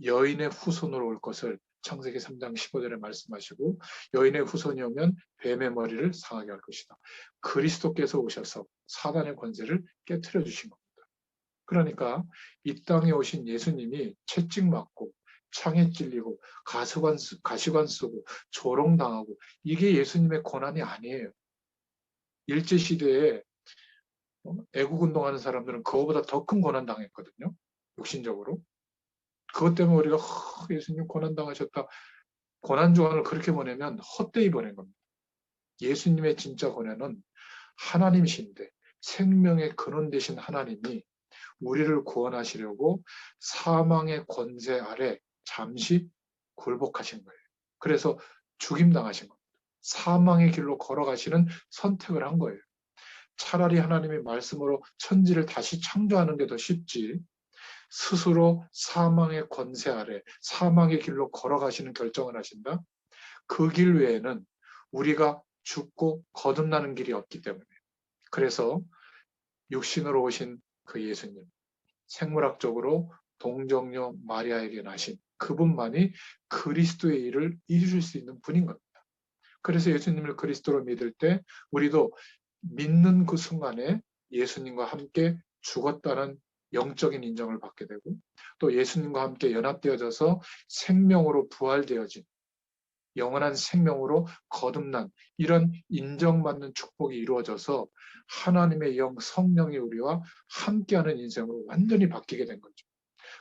여인의 후손으로 올 것을 창세기 3장 15절에 말씀하시고 여인의 후손이 오면 뱀의 머리를 상하게 할 것이다. 그리스도께서 오셔서 사단의 권세를 깨트려 주신 겁니다. 그러니까 이 땅에 오신 예수님이 채찍 맞고 창에 찔리고 가시관 쓰고 조롱당하고 이게 예수님의 고난이 아니에요. 일제시대에 애국운동하는 사람들은 그거보다 더 큰 고난 당했거든요. 육신적으로. 그것 때문에 우리가 예수님 고난 당하셨다. 고난 주간을 그렇게 보내면 헛되이 보낸 겁니다. 예수님의 진짜 고난은 하나님이신데 생명의 근원 되신 하나님이 우리를 구원하시려고 사망의 권세 아래 잠시 굴복하신 거예요. 그래서 죽임당하신 겁니다. 사망의 길로 걸어가시는 선택을 한 거예요. 차라리 하나님의 말씀으로 천지를 다시 창조하는 게 더 쉽지 스스로 사망의 권세 아래 사망의 길로 걸어가시는 결정을 하신다? 그 길 외에는 우리가 죽고 거듭나는 길이 없기 때문에 그래서 육신으로 오신 그 예수님 생물학적으로 동정녀 마리아에게 나신 그분만이 그리스도의 일을 이루실 수 있는 분인 겁니다. 그래서 예수님을 그리스도로 믿을 때 우리도 믿는 그 순간에 예수님과 함께 죽었다는 영적인 인정을 받게 되고 또 예수님과 함께 연합되어져서 생명으로 부활되어진 영원한 생명으로 거듭난 이런 인정받는 축복이 이루어져서 하나님의 영 성령이 우리와 함께하는 인생으로 완전히 바뀌게 된 거죠.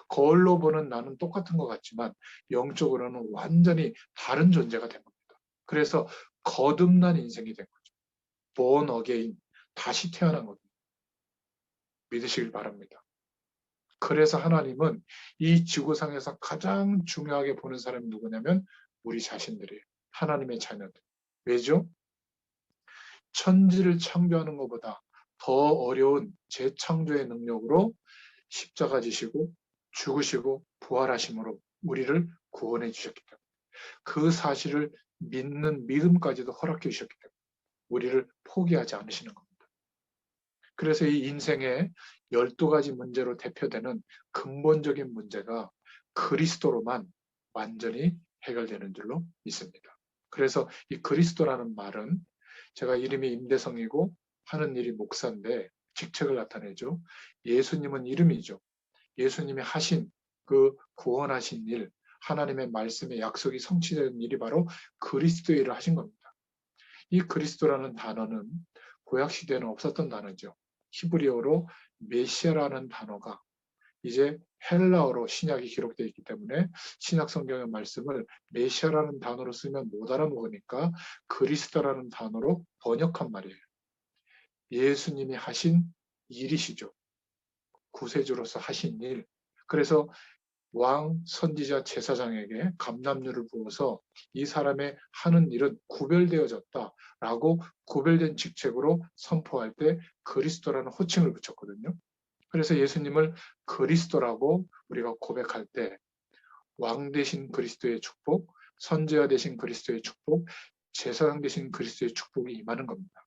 거울로 보는 나는 똑같은 것 같지만 영적으로는 완전히 다른 존재가 된 겁니다. 그래서 거듭난 인생이 된 거죠. born again, 다시 태어난 겁니다. 믿으시길 바랍니다. 그래서 하나님은 이 지구상에서 가장 중요하게 보는 사람이 누구냐면 우리 자신들이에요. 하나님의 자녀들. 왜죠? 천지를 창조하는 것보다 더 어려운 재창조의 능력으로 십자가 지시고 죽으시고 부활하심으로 우리를 구원해 주셨기 때문에 그 사실을 믿는 믿음까지도 허락해 주셨기 때문에 우리를 포기하지 않으시는 겁니다. 그래서 이 인생의 12가지 문제로 대표되는 근본적인 문제가 그리스도로만 완전히 해결되는 줄로 믿습니다. 그래서 이 그리스도라는 말은 제가 이름이 임대성이고 하는 일이 목사인데 직책을 나타내죠. 예수님은 이름이죠. 예수님이 하신 그 구원하신 일, 하나님의 말씀의 약속이 성취되는 일이 바로 그리스도의 일을 하신 겁니다. 이 그리스도라는 단어는 구약 시대에는 없었던 단어죠. 히브리어로 메시아라는 단어가 이제 헬라어로 신약이 기록되어 있기 때문에 신약 성경의 말씀을 메시아라는 단어로 쓰면 못 알아먹으니까 그리스도라는 단어로 번역한 말이에요. 예수님이 하신 일이시죠. 구세주로서 하신 일. 그래서 왕, 선지자, 제사장에게 감람류를 부어서 이 사람의 하는 일은 구별되어졌다라고 구별된 직책으로 선포할 때 그리스도라는 호칭을 붙였거든요. 그래서 예수님을 그리스도라고 우리가 고백할 때 왕 대신 그리스도의 축복, 선지자 대신 그리스도의 축복, 제사장 대신 그리스도의 축복이 임하는 겁니다.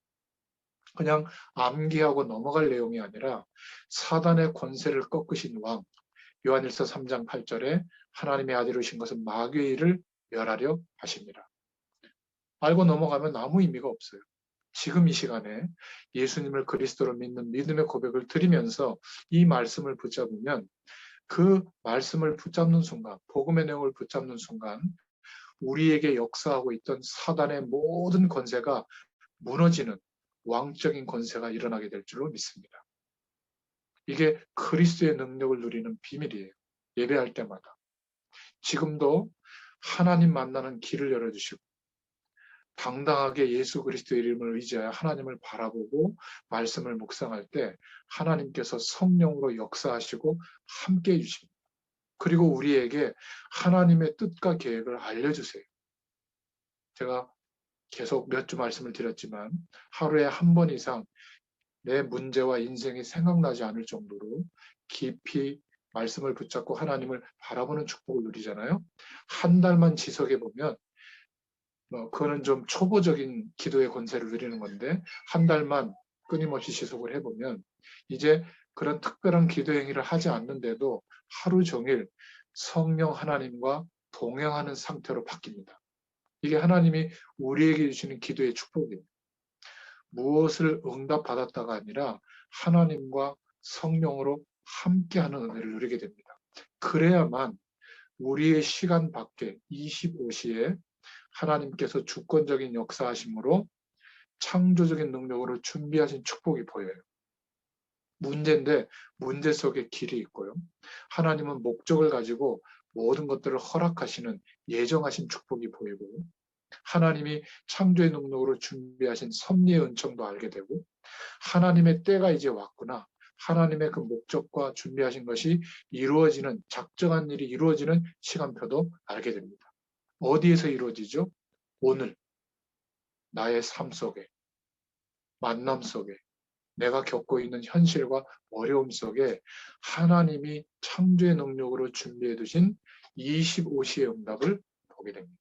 그냥 암기하고 넘어갈 내용이 아니라 사단의 권세를 꺾으신 왕, 요한일서 3장 8절에 하나님의 아들이신 것은 마귀의 일을 멸하려 하십니다. 알고 넘어가면 아무 의미가 없어요. 지금 이 시간에 예수님을 그리스도로 믿는 믿음의 고백을 드리면서 이 말씀을 붙잡으면 그 말씀을 붙잡는 순간, 복음의 내용을 붙잡는 순간 우리에게 역사하고 있던 사단의 모든 권세가 무너지는 왕적인 권세가 일어나게 될 줄로 믿습니다. 이게 그리스도의 능력을 누리는 비밀이에요. 예배할 때마다. 지금도 하나님 만나는 길을 열어주시고 당당하게 예수 그리스도의 이름을 의지하여 하나님을 바라보고 말씀을 묵상할 때 하나님께서 성령으로 역사하시고 함께 해주십니다. 그리고 우리에게 하나님의 뜻과 계획을 알려주세요. 제가 계속 몇 주 말씀을 드렸지만 하루에 한 번 이상 내 문제와 인생이 생각나지 않을 정도로 깊이 말씀을 붙잡고 하나님을 바라보는 축복을 누리잖아요. 한 달만 지속해 보면 그거는 좀 초보적인 기도의 권세를 누리는 건데 한 달만 끊임없이 지속을 해보면 이제 그런 특별한 기도 행위를 하지 않는데도 하루 종일 성령 하나님과 동행하는 상태로 바뀝니다. 이게 하나님이 우리에게 주시는 기도의 축복이에요. 무엇을 응답받았다가 아니라 하나님과 성령으로 함께하는 은혜를 누리게 됩니다. 그래야만 우리의 시간 밖에 25시에 하나님께서 주권적인 역사하심으로 창조적인 능력으로 준비하신 축복이 보여요. 문제인데 문제 속에 길이 있고요. 하나님은 목적을 가지고 모든 것들을 허락하시는 예정하신 축복이 보이고, 하나님이 창조의 능력으로 준비하신 섭리의 은총도 알게 되고, 하나님의 때가 이제 왔구나, 하나님의 그 목적과 준비하신 것이 이루어지는, 작정한 일이 이루어지는 시간표도 알게 됩니다. 어디에서 이루어지죠? 오늘 나의 삶 속에, 만남 속에, 내가 겪고 있는 현실과 어려움 속에 하나님이 창조의 능력으로 준비해 두신 25시의 응답을 보게 됩니다.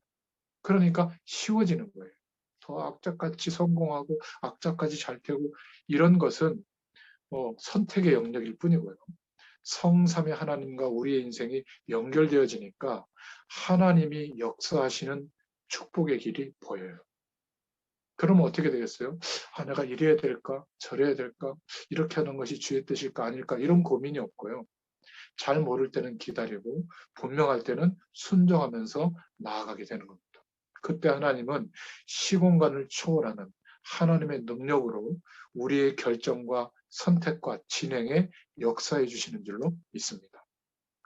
그러니까 쉬워지는 거예요. 더 악착같이 성공하고 악착같이 잘 되고 이런 것은 선택의 영역일 뿐이고요. 성삼위 하나님과 우리의 인생이 연결되어지니까 하나님이 역사하시는 축복의 길이 보여요. 그러면 어떻게 되겠어요? 내가 이래야 될까? 저래야 될까? 이렇게 하는 것이 주의 뜻일까? 아닐까? 이런 고민이 없고요. 잘 모를 때는 기다리고 분명할 때는 순종하면서 나아가게 되는 겁니다. 그때 하나님은 시공간을 초월하는 하나님의 능력으로 우리의 결정과 선택과 진행에 역사해 주시는 줄로 믿습니다.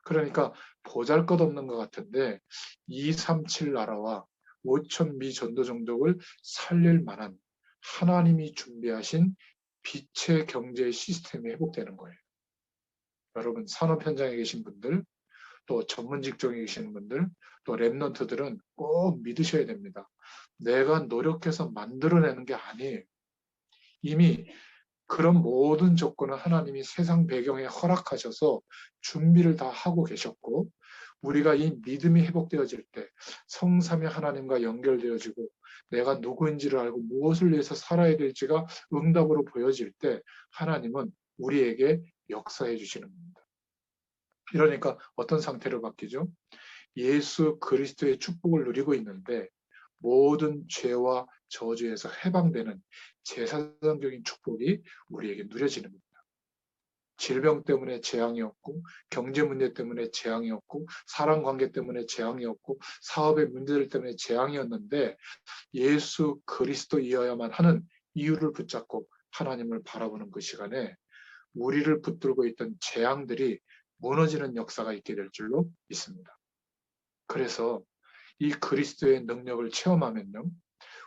그러니까 보잘것없는 것 같은데 237 나라와 5천 미 전도 종족을 살릴 만한 하나님이 준비하신 빛의 경제 시스템이 회복되는 거예요. 여러분, 산업 현장에 계신 분들, 또 전문 직종에 계시는 분들, 또 랩런트들은 꼭 믿으셔야 됩니다. 내가 노력해서 만들어내는 게 아니에요. 이미 그런 모든 조건을 하나님이 세상 배경에 허락하셔서 준비를 다 하고 계셨고, 우리가 이 믿음이 회복되어질 때 성삼위 하나님과 연결되어지고 내가 누구인지를 알고 무엇을 위해서 살아야 될지가 응답으로 보여질 때 하나님은 우리에게 역사해 주시는 겁니다. 이러니까 어떤 상태로 바뀌죠? 예수 그리스도의 축복을 누리고 있는데 모든 죄와 저주에서 해방되는 제사장적인 축복이 우리에게 누려지는 겁니다. 질병 때문에 재앙이었고, 경제 문제 때문에 재앙이었고, 사람 관계 때문에 재앙이었고, 사업의 문제들 때문에 재앙이었는데 예수 그리스도이어야만 하는 이유를 붙잡고 하나님을 바라보는 그 시간에 우리를 붙들고 있던 재앙들이 무너지는 역사가 있게 될 줄로 믿습니다. 그래서 이 그리스도의 능력을 체험하면요,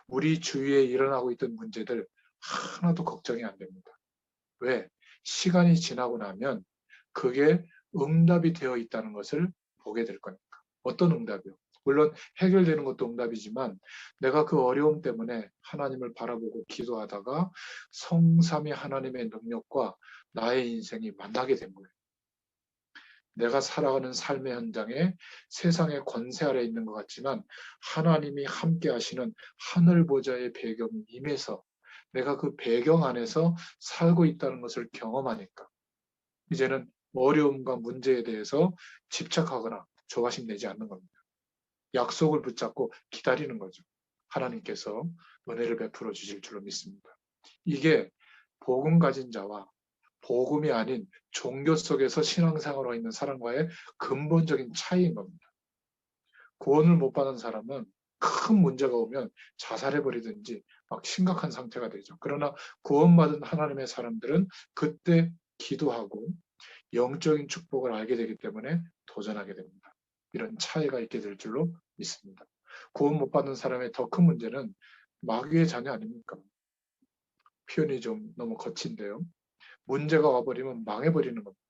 우리 주위에 일어나고 있던 문제들 하나도 걱정이 안 됩니다. 왜? 시간이 지나고 나면 그게 응답이 되어 있다는 것을 보게 될 거니까. 어떤 응답이요? 물론 해결되는 것도 응답이지만 내가 그 어려움 때문에 하나님을 바라보고 기도하다가 성삼위 하나님의 능력과 나의 인생이 만나게 된 거예요. 내가 살아가는 삶의 현장에 세상의 권세 아래 있는 것 같지만 하나님이 함께 하시는 하늘 보좌의 배경이 임해서 내가 그 배경 안에서 살고 있다는 것을 경험하니까 이제는 어려움과 문제에 대해서 집착하거나 조바심 내지 않는 겁니다. 약속을 붙잡고 기다리는 거죠. 하나님께서 은혜를 베풀어 주실 줄로 믿습니다. 이게 복음 가진 자와 복음이 아닌 종교 속에서 신앙생활하고 있는 사람과의 근본적인 차이인 겁니다. 구원을 못 받은 사람은 큰 문제가 오면 자살해버리든지 막 심각한 상태가 되죠. 그러나 구원받은 하나님의 사람들은 그때 기도하고 영적인 축복을 알게 되기 때문에 도전하게 됩니다. 이런 차이가 있게 될 줄로 믿습니다. 구원 못 받는 사람의 더 큰 문제는 마귀의 자녀 아닙니까? 표현이 좀 너무 거친데요. 문제가 와버리면 망해버리는 겁니다.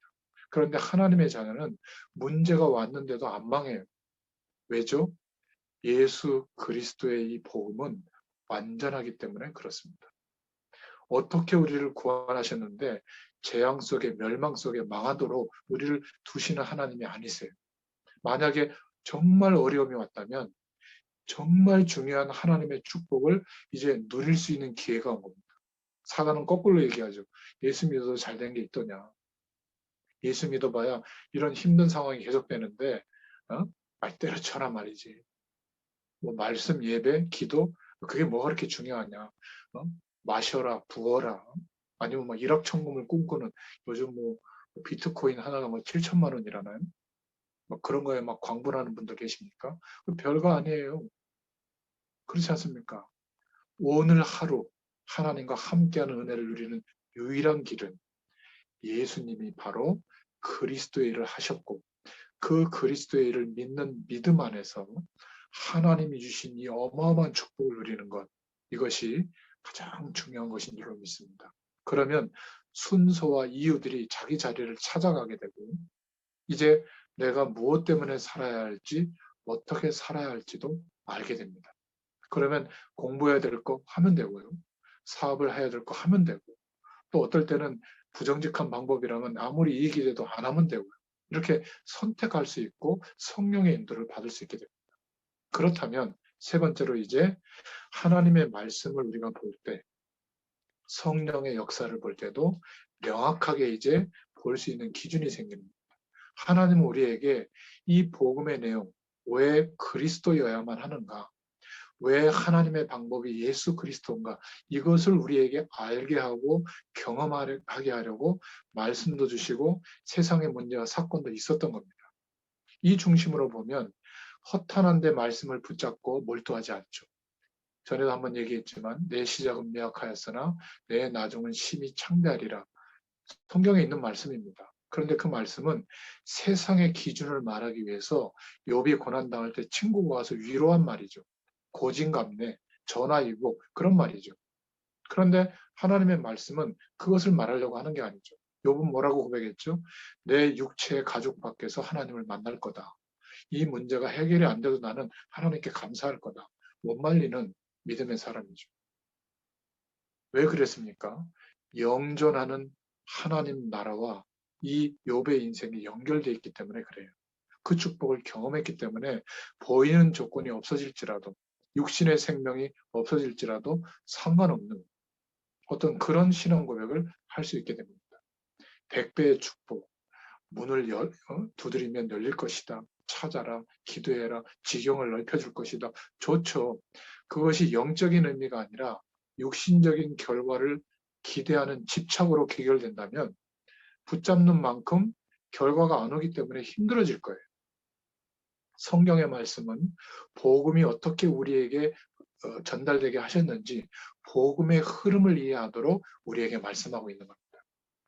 그런데 하나님의 자녀는 문제가 왔는데도 안 망해요. 왜죠? 예수 그리스도의 이 복음은 완전하기 때문에 그렇습니다. 어떻게 우리를 구원하셨는데 재앙 속에 멸망 속에 망하도록 우리를 두시는 하나님이 아니세요. 만약에 정말 어려움이 왔다면 정말 중요한 하나님의 축복을 이제 누릴 수 있는 기회가 온 겁니다. 사단은 거꾸로 얘기하죠. 예수 믿어도 잘 된 게 있더냐. 예수 믿어봐야 이런 힘든 상황이 계속되는데 말 때려쳐라 말이지. 뭐 말씀, 예배, 기도 그게 뭐가 그렇게 중요하냐. 마셔라, 부어라. 아니면 막 일확천금을 꿈꾸는 요즘 뭐 비트코인 하나가 뭐 7천만 원이라나요? 뭐 그런 거에 막 광분하는 분들 계십니까? 별거 아니에요. 그렇지 않습니까? 오늘 하루 하나님과 함께하는 은혜를 누리는 유일한 길은 예수님이 바로 그리스도의 일을 하셨고 그 그리스도의 일을 믿는 믿음 안에서 하나님이 주신 이 어마어마한 축복을 누리는 것, 이것이 가장 중요한 것인 줄로 믿습니다. 그러면 순서와 이유들이 자기 자리를 찾아가게 되고 이제 내가 무엇 때문에 살아야 할지 어떻게 살아야 할지도 알게 됩니다. 그러면 공부해야 될 거 하면 되고요. 사업을 해야 될 거 하면 되고 또 어떨 때는 부정직한 방법이라면 아무리 이익이 돼도 안 하면 되고요. 이렇게 선택할 수 있고 성령의 인도를 받을 수 있게 됩니다. 그렇다면 세 번째로 이제 하나님의 말씀을 우리가 볼 때 성령의 역사를 볼 때도 명확하게 이제 볼 수 있는 기준이 생깁니다. 하나님은 우리에게 이 복음의 내용, 왜 그리스도여야만 하는가? 왜 하나님의 방법이 예수 그리스도인가? 이것을 우리에게 알게 하고 경험하게 하려고 말씀도 주시고 세상의 문제와 사건도 있었던 겁니다. 이 중심으로 보면 허탄한데 말씀을 붙잡고 몰두하지 않죠. 전에도 한번 얘기했지만 내 시작은 미약하였으나 내 나중은 심히 창대하리라. 성경에 있는 말씀입니다. 그런데 그 말씀은 세상의 기준을 말하기 위해서 욥이 고난당할 때 친구가 와서 위로한 말이죠. 고진감래, 전화위복 그런 말이죠. 그런데 하나님의 말씀은 그것을 말하려고 하는 게 아니죠. 욥은 뭐라고 고백했죠? 내 육체의 가족 밖에서 하나님을 만날 거다. 이 문제가 해결이 안 돼도 나는 하나님께 감사할 거다. 못 말리는 믿음의 사람이죠. 왜 그랬습니까? 영존하는 하나님 나라와 이 욥의 인생이 연결되어 있기 때문에 그래요. 그 축복을 경험했기 때문에 보이는 조건이 없어질지라도 육신의 생명이 없어질지라도 상관없는 어떤 그런 신앙 고백을 할 수 있게 됩니다. 100배의 축복, 문을 두드리면 열릴 것이다. 찾아라, 기도해라, 지경을 넓혀줄 것이다. 좋죠. 그것이 영적인 의미가 아니라 육신적인 결과를 기대하는 집착으로 귀결된다면 붙잡는 만큼 결과가 안 오기 때문에 힘들어질 거예요. 성경의 말씀은 복음이 어떻게 우리에게 전달되게 하셨는지 복음의 흐름을 이해하도록 우리에게 말씀하고 있는 겁니다.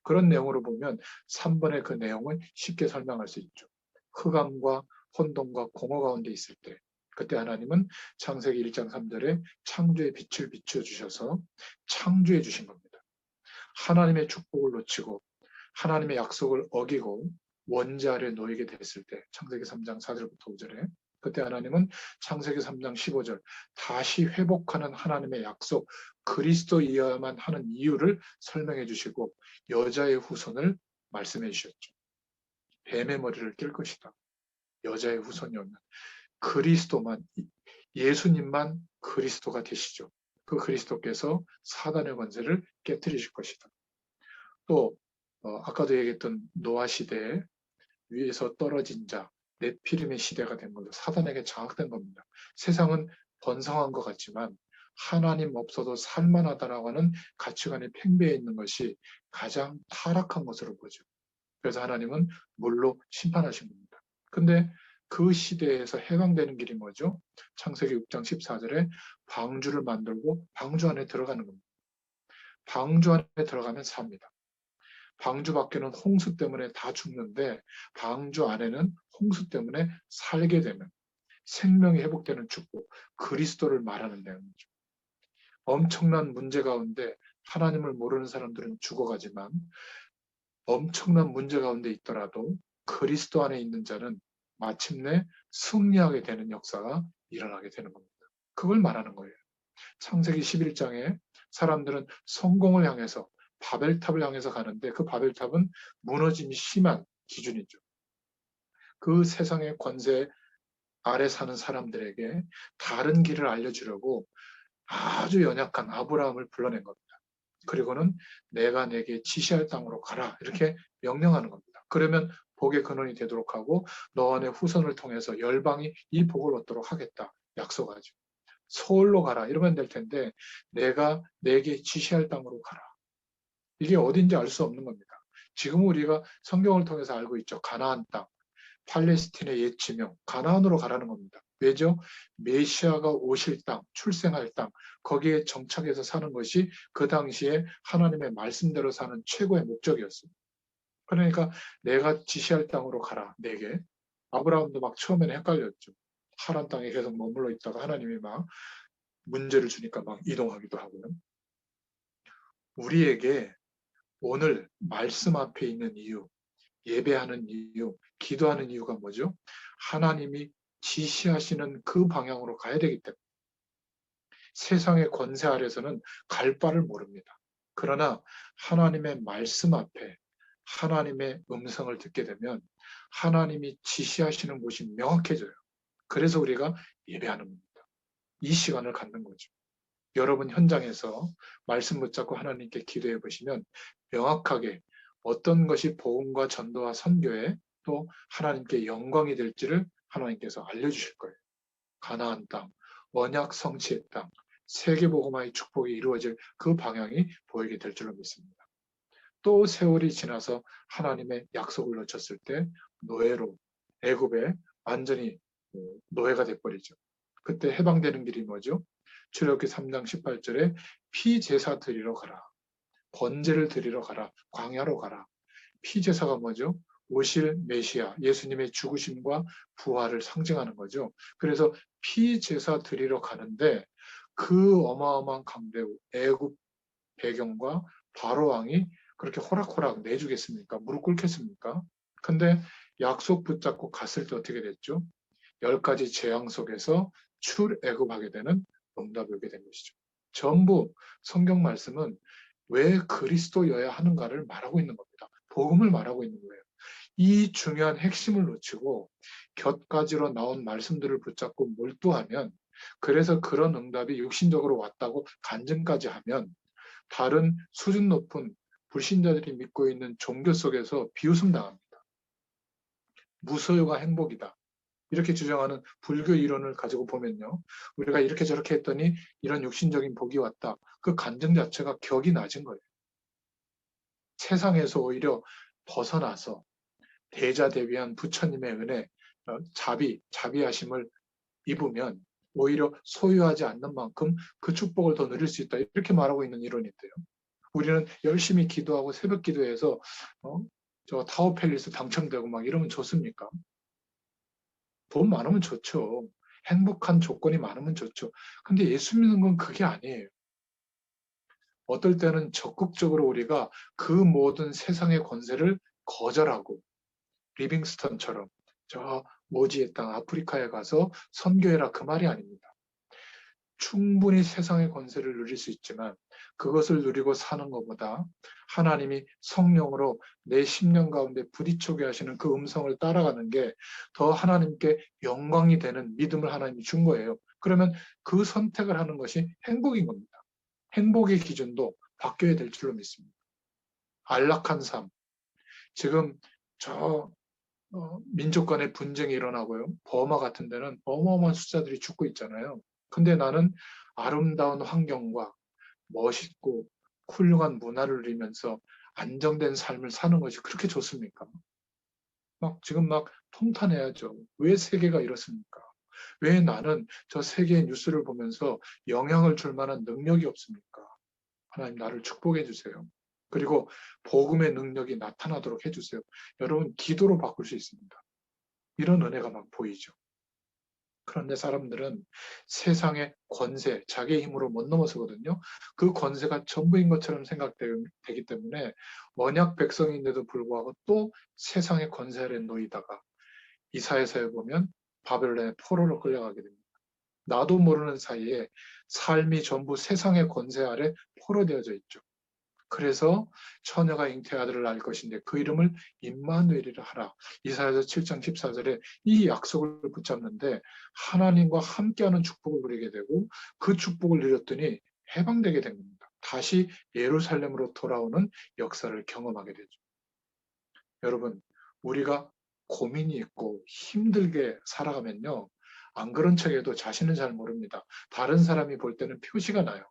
그런 내용으로 보면 3번의 그 내용을 쉽게 설명할 수 있죠. 흑암과 혼돈과 공허 가운데 있을 때 그때 하나님은 창세기 1장 3절에 창조의 빛을 비춰주셔서 창조해 주신 겁니다. 하나님의 축복을 놓치고 하나님의 약속을 어기고 원죄 아래 놓이게 됐을 때 창세기 3장 4절부터 5절에 그때 하나님은 창세기 3장 15절 다시 회복하는 하나님의 약속 그리스도이어야만 하는 이유를 설명해 주시고 여자의 후손을 말씀해 주셨죠. 뱀의 머리를 낄 것이다. 여자의 후손이 오면 그리스도만 예수님만 그리스도가 되시죠. 그 그리스도께서 사단의 권세를 깨뜨리실 것이다. 또 아까도 얘기했던 노아 시대에 위에서 떨어진 자, 네피림의 시대가 된 거죠. 사단에게 장악된 겁니다. 세상은 번성한 것 같지만 하나님 없어도 살만하다라고 하는 가치관이 팽배해 있는 것이 가장 타락한 것으로 보죠. 그래서 하나님은 물로 심판하신 겁니다. 근데 그 시대에서 해방되는 길이 뭐죠? 창세기 6장 14절에 방주를 만들고 방주 안에 들어가는 겁니다. 방주 안에 들어가면 삽니다. 방주 밖에는 홍수 때문에 다 죽는데 방주 안에는 홍수 때문에 살게 되는 생명이 회복되는 축복, 그리스도를 말하는 내용이죠. 엄청난 문제 가운데 하나님을 모르는 사람들은 죽어가지만 엄청난 문제 가운데 있더라도 그리스도 안에 있는 자는 마침내 승리하게 되는 역사가 일어나게 되는 겁니다. 그걸 말하는 거예요. 창세기 11장에 사람들은 성공을 향해서 바벨탑을 향해서 가는데 그 바벨탑은 무너짐이 심한 기준이죠. 그 세상의 권세 아래 사는 사람들에게 다른 길을 알려주려고 아주 연약한 아브라함을 불러낸 겁니다. 그리고는 내가 내게 지시할 땅으로 가라 이렇게 명령하는 겁니다. 그러면 복의 근원이 되도록 하고 너 안의 후손을 통해서 열방이 이 복을 얻도록 하겠다 약속하죠. 서울로 가라 이러면 될 텐데 내가 내게 지시할 땅으로 가라. 이게 어딘지 알 수 없는 겁니다. 지금 우리가 성경을 통해서 알고 있죠. 가나안 땅, 팔레스틴의 옛 지명, 가나안으로 가라는 겁니다. 왜죠? 메시아가 오실 땅, 출생할 땅, 거기에 정착해서 사는 것이 그 당시에 하나님의 말씀대로 사는 최고의 목적이었습니다. 그러니까 내가 지시할 땅으로 가라, 내게. 아브라함도 막 처음에는 헷갈렸죠. 하란 땅에 계속 머물러 있다가 하나님이 막 문제를 주니까 막 이동하기도 하고요. 우리에게 오늘 말씀 앞에 있는 이유, 예배하는 이유, 기도하는 이유가 뭐죠? 하나님이 지시하시는 그 방향으로 가야 되기 때문에 세상의 권세 아래서는 갈 바를 모릅니다. 그러나 하나님의 말씀 앞에 하나님의 음성을 듣게 되면 하나님이 지시하시는 곳이 명확해져요. 그래서 우리가 예배하는 겁니다. 이 시간을 갖는 거죠. 여러분 현장에서 말씀 붙잡고 하나님께 기도해 보시면 명확하게 어떤 것이 복음과 전도와 선교에 또 하나님께 영광이 될지를 하나님께서 알려주실 거예요. 가나안 땅, 언약 성취의 땅, 세계복음화의 축복이 이루어질 그 방향이 보이게 될 줄로 믿습니다. 또 세월이 지나서 하나님의 약속을 놓쳤을 때 노예로 애굽에 완전히 노예가 돼버리죠. 그때 해방되는 길이 뭐죠? 출애굽기 3장 18절에 피제사 드리러 가라. 번제를 드리러 가라. 광야로 가라. 피제사가 뭐죠? 오실 메시아, 예수님의 죽으심과 부활을 상징하는 거죠. 그래서 피제사 드리러 가는데 그 어마어마한 강대 애굽 배경과 바로 왕이 그렇게 호락호락 내주겠습니까? 무릎 꿇겠습니까? 근데 약속 붙잡고 갔을 때 어떻게 됐죠? 10가지 재앙 속에서 출애굽하게 되는 응답이 오게 된 것이죠. 전부 성경 말씀은 왜 그리스도여야 하는가를 말하고 있는 겁니다. 복음을 말하고 있는 거예요. 이 중요한 핵심을 놓치고 곁가지로 나온 말씀들을 붙잡고 몰두하면 그래서 그런 응답이 육신적으로 왔다고 간증까지 하면 다른 수준 높은 불신자들이 믿고 있는 종교 속에서 비웃음 당합니다. 무소유가 행복이다. 이렇게 주장하는 불교 이론을 가지고 보면요. 우리가 이렇게 저렇게 했더니 이런 육신적인 복이 왔다. 그 간증 자체가 격이 낮은 거예요. 세상에서 오히려 벗어나서 대자대비한 부처님의 은혜, 자비하심을 입으면 오히려 소유하지 않는 만큼 그 축복을 더 누릴 수 있다. 이렇게 말하고 있는 이론인데요. 우리는 열심히 기도하고 새벽 기도해서 저 타워 팰리스 당첨되고 막 이러면 좋습니까? 돈 많으면 좋죠. 행복한 조건이 많으면 좋죠. 근데 예수 믿는 건 그게 아니에요. 어떨 때는 적극적으로 우리가 그 모든 세상의 권세를 거절하고 리빙스턴처럼 저 모지의 땅 아프리카에 가서 선교해라 그 말이 아닙니다. 충분히 세상의 권세를 누릴 수 있지만 그것을 누리고 사는 것보다 하나님이 성령으로 내 심령 가운데 부딪히게 하시는 그 음성을 따라가는 게 더 하나님께 영광이 되는 믿음을 하나님이 준 거예요. 그러면 그 선택을 하는 것이 행복인 겁니다. 행복의 기준도 바뀌어야 될 줄로 믿습니다. 안락한 삶. 지금 저 민족 간의 분쟁이 일어나고요. 버마 같은 데는 어마어마한 숫자들이 죽고 있잖아요. 근데 나는 아름다운 환경과 멋있고 훌륭한 문화를 누리면서 안정된 삶을 사는 것이 그렇게 좋습니까? 지금 막 통탄해야죠. 왜 세계가 이렇습니까? 왜 나는 저 세계의 뉴스를 보면서 영향을 줄 만한 능력이 없습니까? 하나님 나를 축복해 주세요. 그리고 복음의 능력이 나타나도록 해주세요. 여러분 기도로 바꿀 수 있습니다. 이런 은혜가 막 보이죠. 그런데 사람들은 세상의 권세, 자기의 힘으로 못 넘어서거든요. 그 권세가 전부인 것처럼 생각되기 때문에 언약 백성인데도 불구하고 또 세상의 권세 아래 놓이다가 이사야서에 보면 바벨론의 포로로 끌려가게 됩니다. 나도 모르는 사이에 삶이 전부 세상의 권세 아래 포로되어져 있죠. 그래서 처녀가 잉태의 아들을 낳을 것인데 그 이름을 임마누엘이라 하라. 이사야서 7장 14절에 이 약속을 붙잡는데 하나님과 함께하는 축복을 누리게 되고 그 축복을 누렸더니 해방되게 된 겁니다. 다시 예루살렘으로 돌아오는 역사를 경험하게 되죠. 여러분, 우리가 고민이 있고 힘들게 살아가면요. 안 그런 척해도 자신은 잘 모릅니다. 다른 사람이 볼 때는 표시가 나요.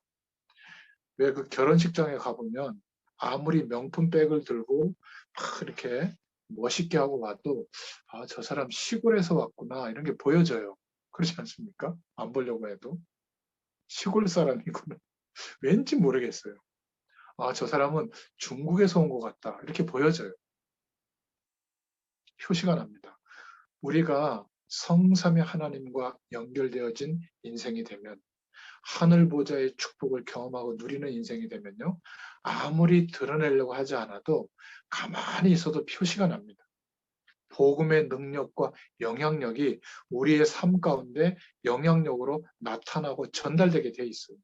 왜 그 결혼식장에 가보면 아무리 명품 백을 들고 막 이렇게 멋있게 하고 와도 저 사람 시골에서 왔구나 이런 게 보여져요. 그렇지 않습니까? 안 보려고 해도 시골 사람이구나. 왠지 모르겠어요. 저 사람은 중국에서 온 것 같다. 이렇게 보여져요. 표시가 납니다. 우리가 성삼위 하나님과 연결되어진 인생이 되면 하늘 보좌의 축복을 경험하고 누리는 인생이 되면요. 아무리 드러내려고 하지 않아도 가만히 있어도 표시가 납니다. 복음의 능력과 영향력이 우리의 삶 가운데 영향력으로 나타나고 전달되게 돼 있어요.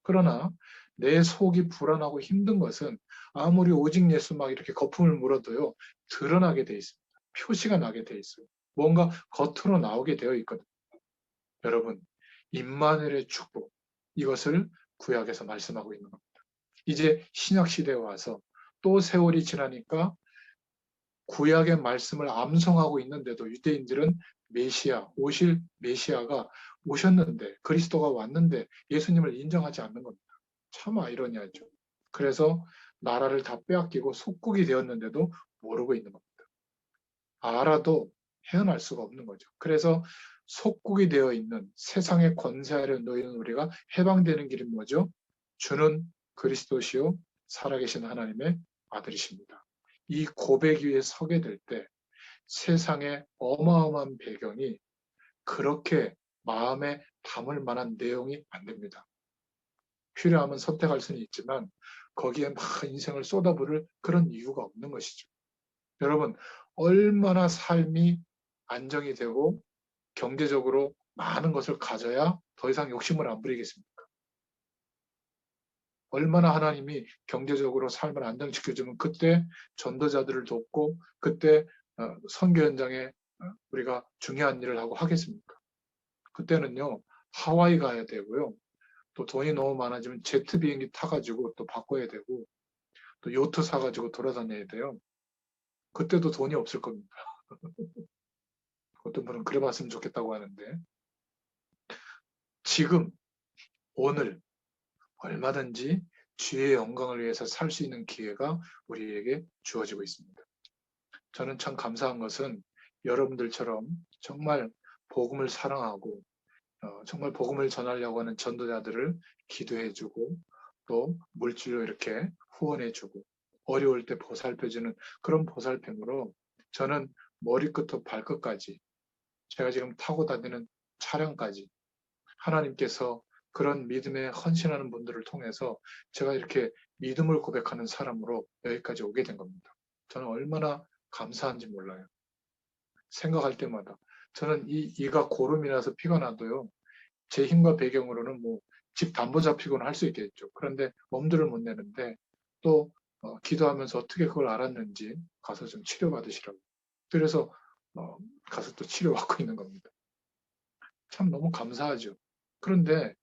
그러나 내 속이 불안하고 힘든 것은 아무리 오직 예수 막 이렇게 거품을 물어도요. 드러나게 돼 있습니다. 표시가 나게 돼 있어요. 뭔가 겉으로 나오게 되어 있거든요. 여러분, 임마누엘의 축복, 이것을 구약에서 말씀하고 있는 겁니다. 이제 신약 시대에 와서 또 세월이 지나니까 구약의 말씀을 암송하고 있는데도 유대인들은 메시아, 오실 메시아가 오셨는데, 그리스도가 왔는데 예수님을 인정하지 않는 겁니다. 참 아이러니하죠. 그래서 나라를 다 빼앗기고 속국이 되었는데도 모르고 있는 겁니다. 알아도 헤어날 수가 없는 거죠. 그래서 속국이 되어 있는 세상의 권세 아래 놓이는 우리가 해방되는 길이 뭐죠? 주는 그리스도시요 살아계신 하나님의 아들이십니다. 이 고백 위에 서게 될 때 세상의 어마어마한 배경이 그렇게 마음에 담을 만한 내용이 안 됩니다. 필요하면 선택할 수는 있지만 거기에 막 인생을 쏟아부을 그런 이유가 없는 것이죠. 여러분, 얼마나 삶이 안정이 되고 경제적으로 많은 것을 가져야 더 이상 욕심을 안 부리겠습니까? 얼마나 하나님이 경제적으로 삶을 안정시켜주면 그때 전도자들을 돕고 그때 선교 현장에 우리가 중요한 일을 하고 하겠습니까? 그때는요, 하와이 가야 되고요. 또 돈이 너무 많아지면 제트 비행기 타가지고 또 바꿔야 되고 또 요트 사가지고 돌아다녀야 돼요. 그때도 돈이 없을 겁니다. 어떤 분은 그래 봤으면 좋겠다고 하는데 지금 오늘 얼마든지 주의 영광을 위해서 살 수 있는 기회가 우리에게 주어지고 있습니다. 저는 참 감사한 것은 여러분들처럼 정말 복음을 사랑하고 정말 복음을 전하려고 하는 전도자들을 기도해주고 또 물질로 이렇게 후원해주고 어려울 때 보살펴주는 그런 보살핌으로 저는 머리끝부터 발끝까지 제가 지금 타고 다니는 차량까지 하나님께서 그런 믿음에 헌신하는 분들을 통해서 제가 이렇게 믿음을 고백하는 사람으로 여기까지 오게 된 겁니다. 저는 얼마나 감사한지 몰라요. 생각할 때마다 저는 이가 고름이 나서 피가 나도요. 제 힘과 배경으로는 뭐 집 담보 잡히고는 할 수 있겠죠. 그런데 엄두를 못 내는데 또 기도하면서 어떻게 그걸 알았는지 가서 좀 치료받으시라고. 그래서 가서 또 치료받고 있는 겁니다. 참 너무 감사하죠. 그런데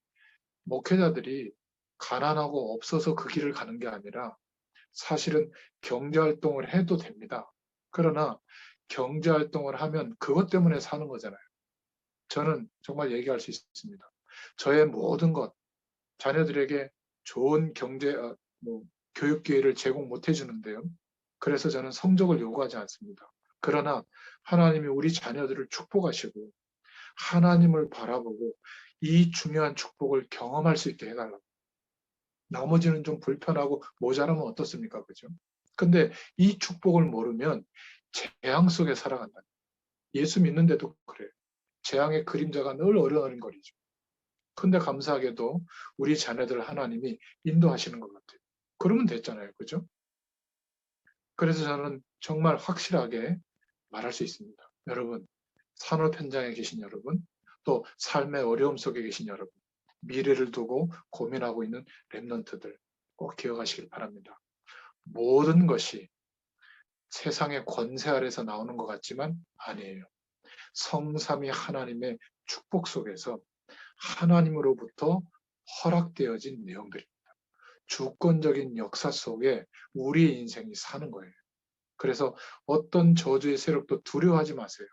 목회자들이 가난하고 없어서 그 길을 가는 게 아니라 사실은 경제활동을 해도 됩니다. 그러나 경제활동을 하면 그것 때문에 사는 거잖아요. 저는 정말 얘기할 수 있습니다. 저의 모든 것, 자녀들에게 좋은 교육 기회를 제공 못 해주는데요. 그래서 저는 성적을 요구하지 않습니다. 그러나 하나님이 우리 자녀들을 축복하시고 하나님을 바라보고 이 중요한 축복을 경험할 수 있게 해달라고. 나머지는 좀 불편하고 모자라면 어떻습니까? 그죠? 근데 이 축복을 모르면 재앙 속에 살아간다. 예수 믿는데도 그래요. 재앙의 그림자가 늘 어려워거리죠. 근데 감사하게도 우리 자녀들 하나님이 인도하시는 것 같아요. 그러면 됐잖아요. 그죠? 그래서 저는 정말 확실하게 말할 수 있습니다. 여러분, 산업 현장에 계신 여러분, 또 삶의 어려움 속에 계신 여러분, 미래를 두고 고민하고 있는 랩런트들 꼭 기억하시길 바랍니다. 모든 것이 세상의 권세 아래서 나오는 것 같지만 아니에요. 성삼위 하나님의 축복 속에서 하나님으로부터 허락되어진 내용들입니다. 주권적인 역사 속에 우리의 인생이 사는 거예요. 그래서 어떤 저주의 세력도 두려워하지 마세요.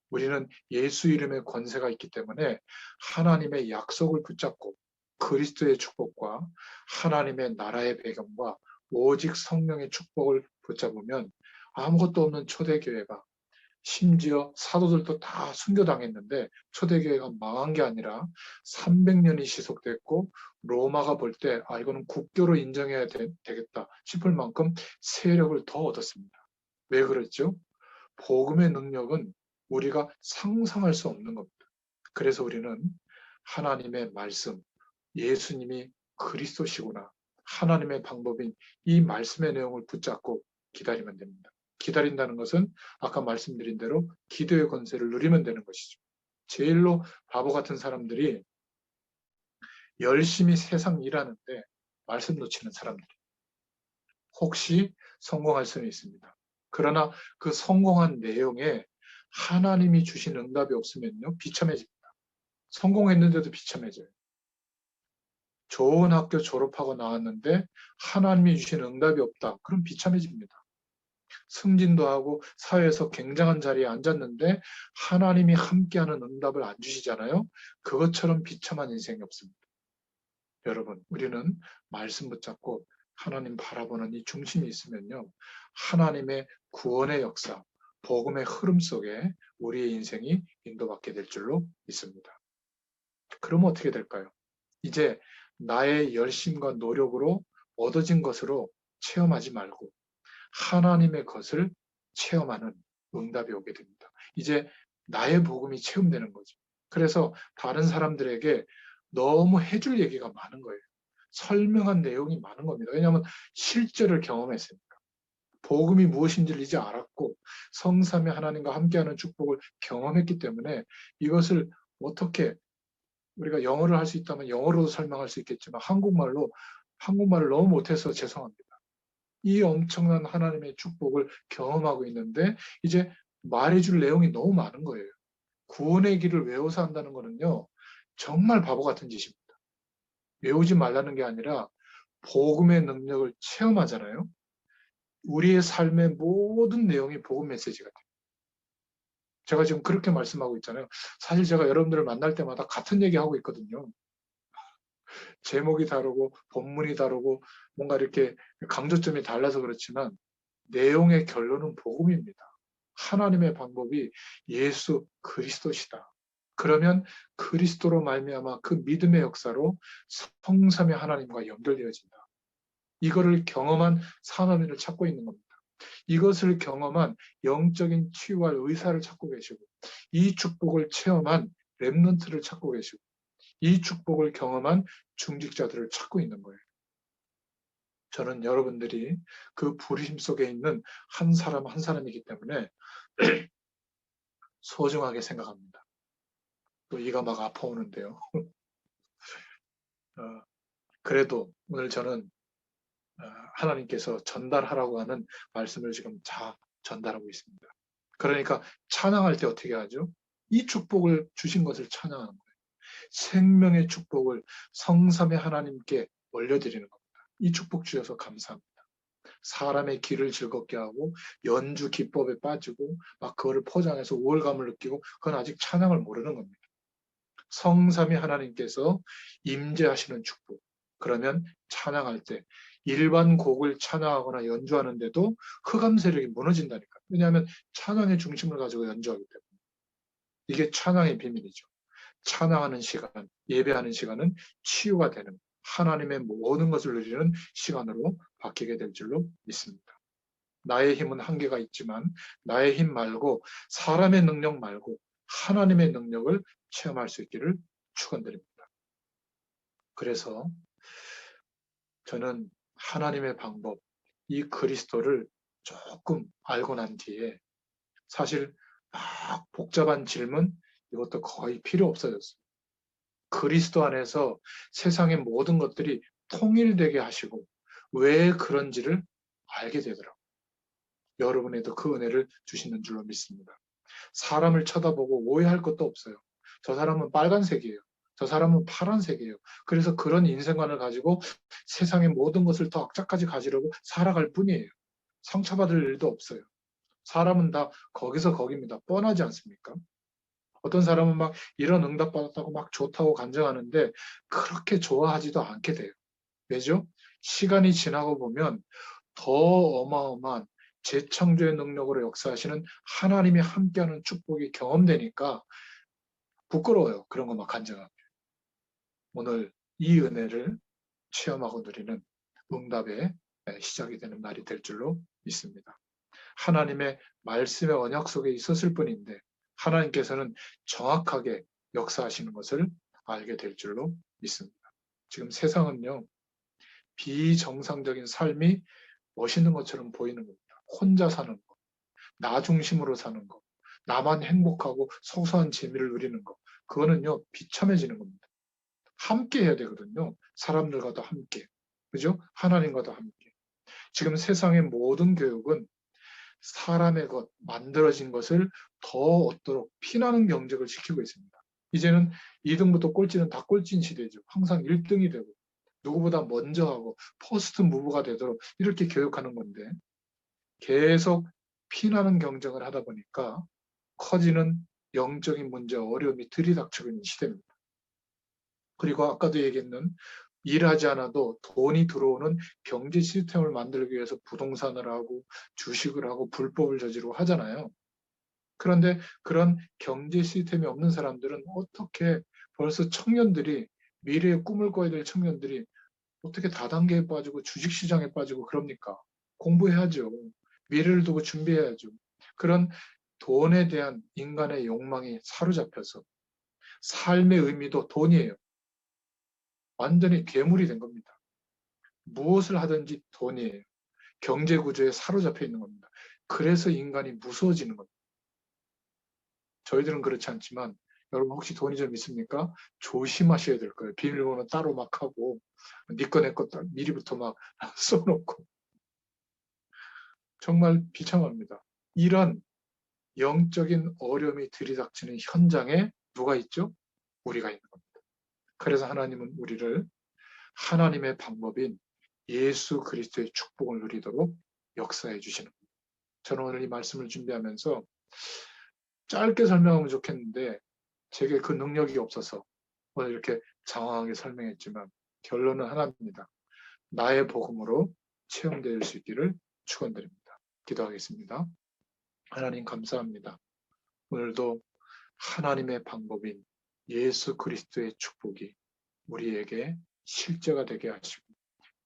우리는 예수 이름의 권세가 있기 때문에 하나님의 약속을 붙잡고 그리스도의 축복과 하나님의 나라의 배경과 오직 성령의 축복을 붙잡으면 아무것도 없는 초대교회가, 심지어 사도들도 다 순교당했는데 초대교회가 망한 게 아니라 300년이 지속됐고, 로마가 볼 때 이거는 국교로 인정해야 되겠다 싶을 만큼 세력을 더 얻었습니다. 왜 그랬죠? 복음의 능력은 우리가 상상할 수 없는 겁니다. 그래서 우리는 하나님의 말씀, 예수님이 그리스도시구나, 하나님의 방법인 이 말씀의 내용을 붙잡고 기다리면 됩니다. 기다린다는 것은 아까 말씀드린 대로 기도의 권세를 누리면 되는 것이죠. 제일로 바보 같은 사람들이 열심히 세상 일하는데 말씀 놓치는 사람들, 혹시 성공할 수는 있습니다. 그러나 그 성공한 내용에 하나님이 주신 응답이 없으면요, 비참해집니다. 성공했는데도 비참해져요. 좋은 학교 졸업하고 나왔는데 하나님이 주신 응답이 없다. 그럼 비참해집니다. 승진도 하고 사회에서 굉장한 자리에 앉았는데 하나님이 함께하는 응답을 안 주시잖아요. 그것처럼 비참한 인생이 없습니다. 여러분, 우리는 말씀 붙잡고 하나님 바라보는 이 중심이 있으면요, 하나님의 구원의 역사, 복음의 흐름 속에 우리의 인생이 인도받게 될 줄로 믿습니다. 그럼 어떻게 될까요? 이제 나의 열심과 노력으로 얻어진 것으로 체험하지 말고 하나님의 것을 체험하는 응답이 오게 됩니다. 이제 나의 복음이 체험되는 거죠. 그래서 다른 사람들에게 너무 해줄 얘기가 많은 거예요. 설명한 내용이 많은 겁니다. 왜냐하면 실제를 경험했으니까. 복음이 무엇인지를 이제 알았고 성삼위 하나님과 함께하는 축복을 경험했기 때문에 이것을 어떻게, 우리가 영어를 할 수 있다면 영어로도 설명할 수 있겠지만 한국말을 너무 못해서 죄송합니다. 이 엄청난 하나님의 축복을 경험하고 있는데 이제 말해줄 내용이 너무 많은 거예요. 구원의 길을 외워서 한다는 거는요, 정말 바보 같은 짓입니다. 외우지 말라는 게 아니라 복음의 능력을 체험하잖아요. 우리의 삶의 모든 내용이 복음 메시지 같아요. 제가 지금 그렇게 말씀하고 있잖아요. 사실 제가 여러분들을 만날 때마다 같은 얘기하고 있거든요. 제목이 다르고 본문이 다르고 뭔가 이렇게 강조점이 달라서 그렇지만 내용의 결론은 복음입니다. 하나님의 방법이 예수 그리스도시다. 그러면 그리스도로 말미암아 그 믿음의 역사로 성삼위 하나님과 연결되어진다. 이거를 경험한 산업인을 찾고 있는 겁니다. 이것을 경험한 영적인 치유할 의사를 찾고 계시고, 이 축복을 체험한 렘넌트를 찾고 계시고, 이 축복을 경험한 중직자들을 찾고 있는 거예요. 저는 여러분들이 그 부르심 속에 있는 한 사람 한 사람이기 때문에 소중하게 생각합니다. 또 이가 막 아파오는데요. 그래도 오늘 저는 하나님께서 전달하라고 하는 말씀을 지금 다 전달하고 있습니다. 그러니까 찬양할 때 어떻게 하죠? 이 축복을 주신 것을 찬양하는 거예요. 생명의 축복을 성삼의 하나님께 올려드리는 겁니다. 이 축복 주셔서 감사합니다. 사람의 길을 즐겁게 하고 연주 기법에 빠지고 막 그거를 포장해서 우월감을 느끼고 그건 아직 찬양을 모르는 겁니다. 성삼위 하나님께서 임재하시는 축복. 그러면 찬양할 때 일반 곡을 찬양하거나 연주하는데도 흑암 세력이 무너진다니까. 왜냐하면 찬양의 중심을 가지고 연주하기 때문에. 이게 찬양의 비밀이죠. 찬양하는 시간, 예배하는 시간은 치유가 되는 하나님의 모든 것을 누리는 시간으로 바뀌게 될 줄로 믿습니다. 나의 힘은 한계가 있지만 나의 힘 말고 사람의 능력 말고 하나님의 능력을 체험할 수 있기를 축원드립니다. 그래서 저는 하나님의 방법, 이 그리스도를 조금 알고 난 뒤에 사실 막 복잡한 질문 이것도 거의 필요 없어졌어요. 그리스도 안에서 세상의 모든 것들이 통일되게 하시고 왜 그런지를 알게 되더라고요. 여러분에도 그 은혜를 주시는 줄로 믿습니다. 사람을 쳐다보고 오해할 것도 없어요. 저 사람은 빨간색이에요. 저 사람은 파란색이에요. 그래서 그런 인생관을 가지고 세상의 모든 것을 더 악착까지 가지려고 살아갈 뿐이에요. 상처받을 일도 없어요. 사람은 다 거기서 거기입니다. 뻔하지 않습니까? 어떤 사람은 막 이런 응답 받았다고 막 좋다고 간증하는데 그렇게 좋아하지도 않게 돼요. 왜죠? 시간이 지나고 보면 더 어마어마한 재창조의 능력으로 역사하시는 하나님이 함께하는 축복이 경험되니까 부끄러워요. 그런 거 막 간증하기. 오늘 이 은혜를 체험하고 누리는 응답의 시작이 되는 날이 될 줄로 믿습니다. 하나님의 말씀의 언약 속에 있었을 뿐인데 하나님께서는 정확하게 역사하시는 것을 알게 될 줄로 믿습니다. 지금 세상은요, 비정상적인 삶이 멋있는 것처럼 보이는 겁니다. 혼자 사는 거, 나 중심으로 사는 거, 나만 행복하고 소소한 재미를 누리는 거, 그거는요, 비참해지는 겁니다. 함께 해야 되거든요. 사람들과도 함께. 그죠? 하나님과도 함께. 지금 세상의 모든 교육은 사람의 것, 만들어진 것을 더 얻도록 피나는 경쟁을 시키고 있습니다. 이제는 2등부터 꼴찌는 다 꼴찌인 시대죠. 항상 1등이 되고 누구보다 먼저 하고 퍼스트 무브가 되도록 이렇게 교육하는 건데 계속 피나는 경쟁을 하다 보니까 커지는 영적인 문제, 어려움이 들이닥치고 있는 시대입니다. 그리고 아까도 얘기했는 일하지 않아도 돈이 들어오는 경제 시스템을 만들기 위해서 부동산을 하고 주식을 하고 불법을 저지르고 하잖아요. 그런데 그런 경제 시스템이 없는 사람들은 어떻게 벌써 청년들이 미래의 꿈을 꿔야 될 청년들이 어떻게 다단계에 빠지고 주식시장에 빠지고 그럽니까? 공부해야죠. 미래를 두고 준비해야죠. 그런 돈에 대한 인간의 욕망이 사로잡혀서 삶의 의미도 돈이에요. 완전히 괴물이 된 겁니다. 무엇을 하든지 돈이에요. 경제 구조에 사로잡혀 있는 겁니다. 그래서 인간이 무서워지는 겁니다. 저희들은 그렇지 않지만 여러분 혹시 돈이 좀 있습니까? 조심하셔야 될 거예요. 비밀번호 따로 막 하고 네 거 내 거 미리부터 막 써놓고 정말 비참합니다. 이런 영적인 어려움이 들이닥치는 현장에 누가 있죠? 우리가 있는 겁니다. 그래서 하나님은 우리를 하나님의 방법인 예수 그리스도의 축복을 누리도록 역사해 주시는 겁니다. 저는 오늘 이 말씀을 준비하면서 짧게 설명하면 좋겠는데 제게 그 능력이 없어서 오늘 이렇게 장황하게 설명했지만 결론은 하나입니다. 나의 복음으로 체험될 수 있기를 축원드립니다. 기도하겠습니다. 하나님 감사합니다. 오늘도 하나님의 방법인 예수 그리스도의 축복이 우리에게 실제가 되게 하시고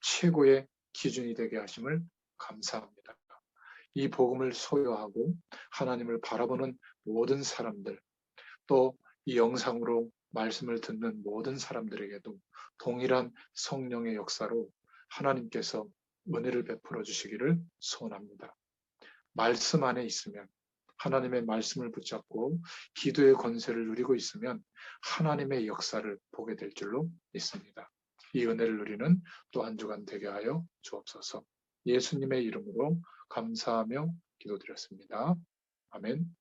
최고의 기준이 되게 하심을 감사합니다. 이 복음을 소유하고 하나님을 바라보는 모든 사람들, 또 이 영상으로 말씀을 듣는 모든 사람들에게도 동일한 성령의 역사로 하나님께서 은혜를 베풀어 주시기를 소원합니다. 말씀 안에 있으면 하나님의 말씀을 붙잡고 기도의 권세를 누리고 있으면 하나님의 역사를 보게 될 줄로 믿습니다. 이 은혜를 누리는 또 한 주간 되게 하여 주옵소서. 예수님의 이름으로 감사하며 기도드렸습니다. 아멘.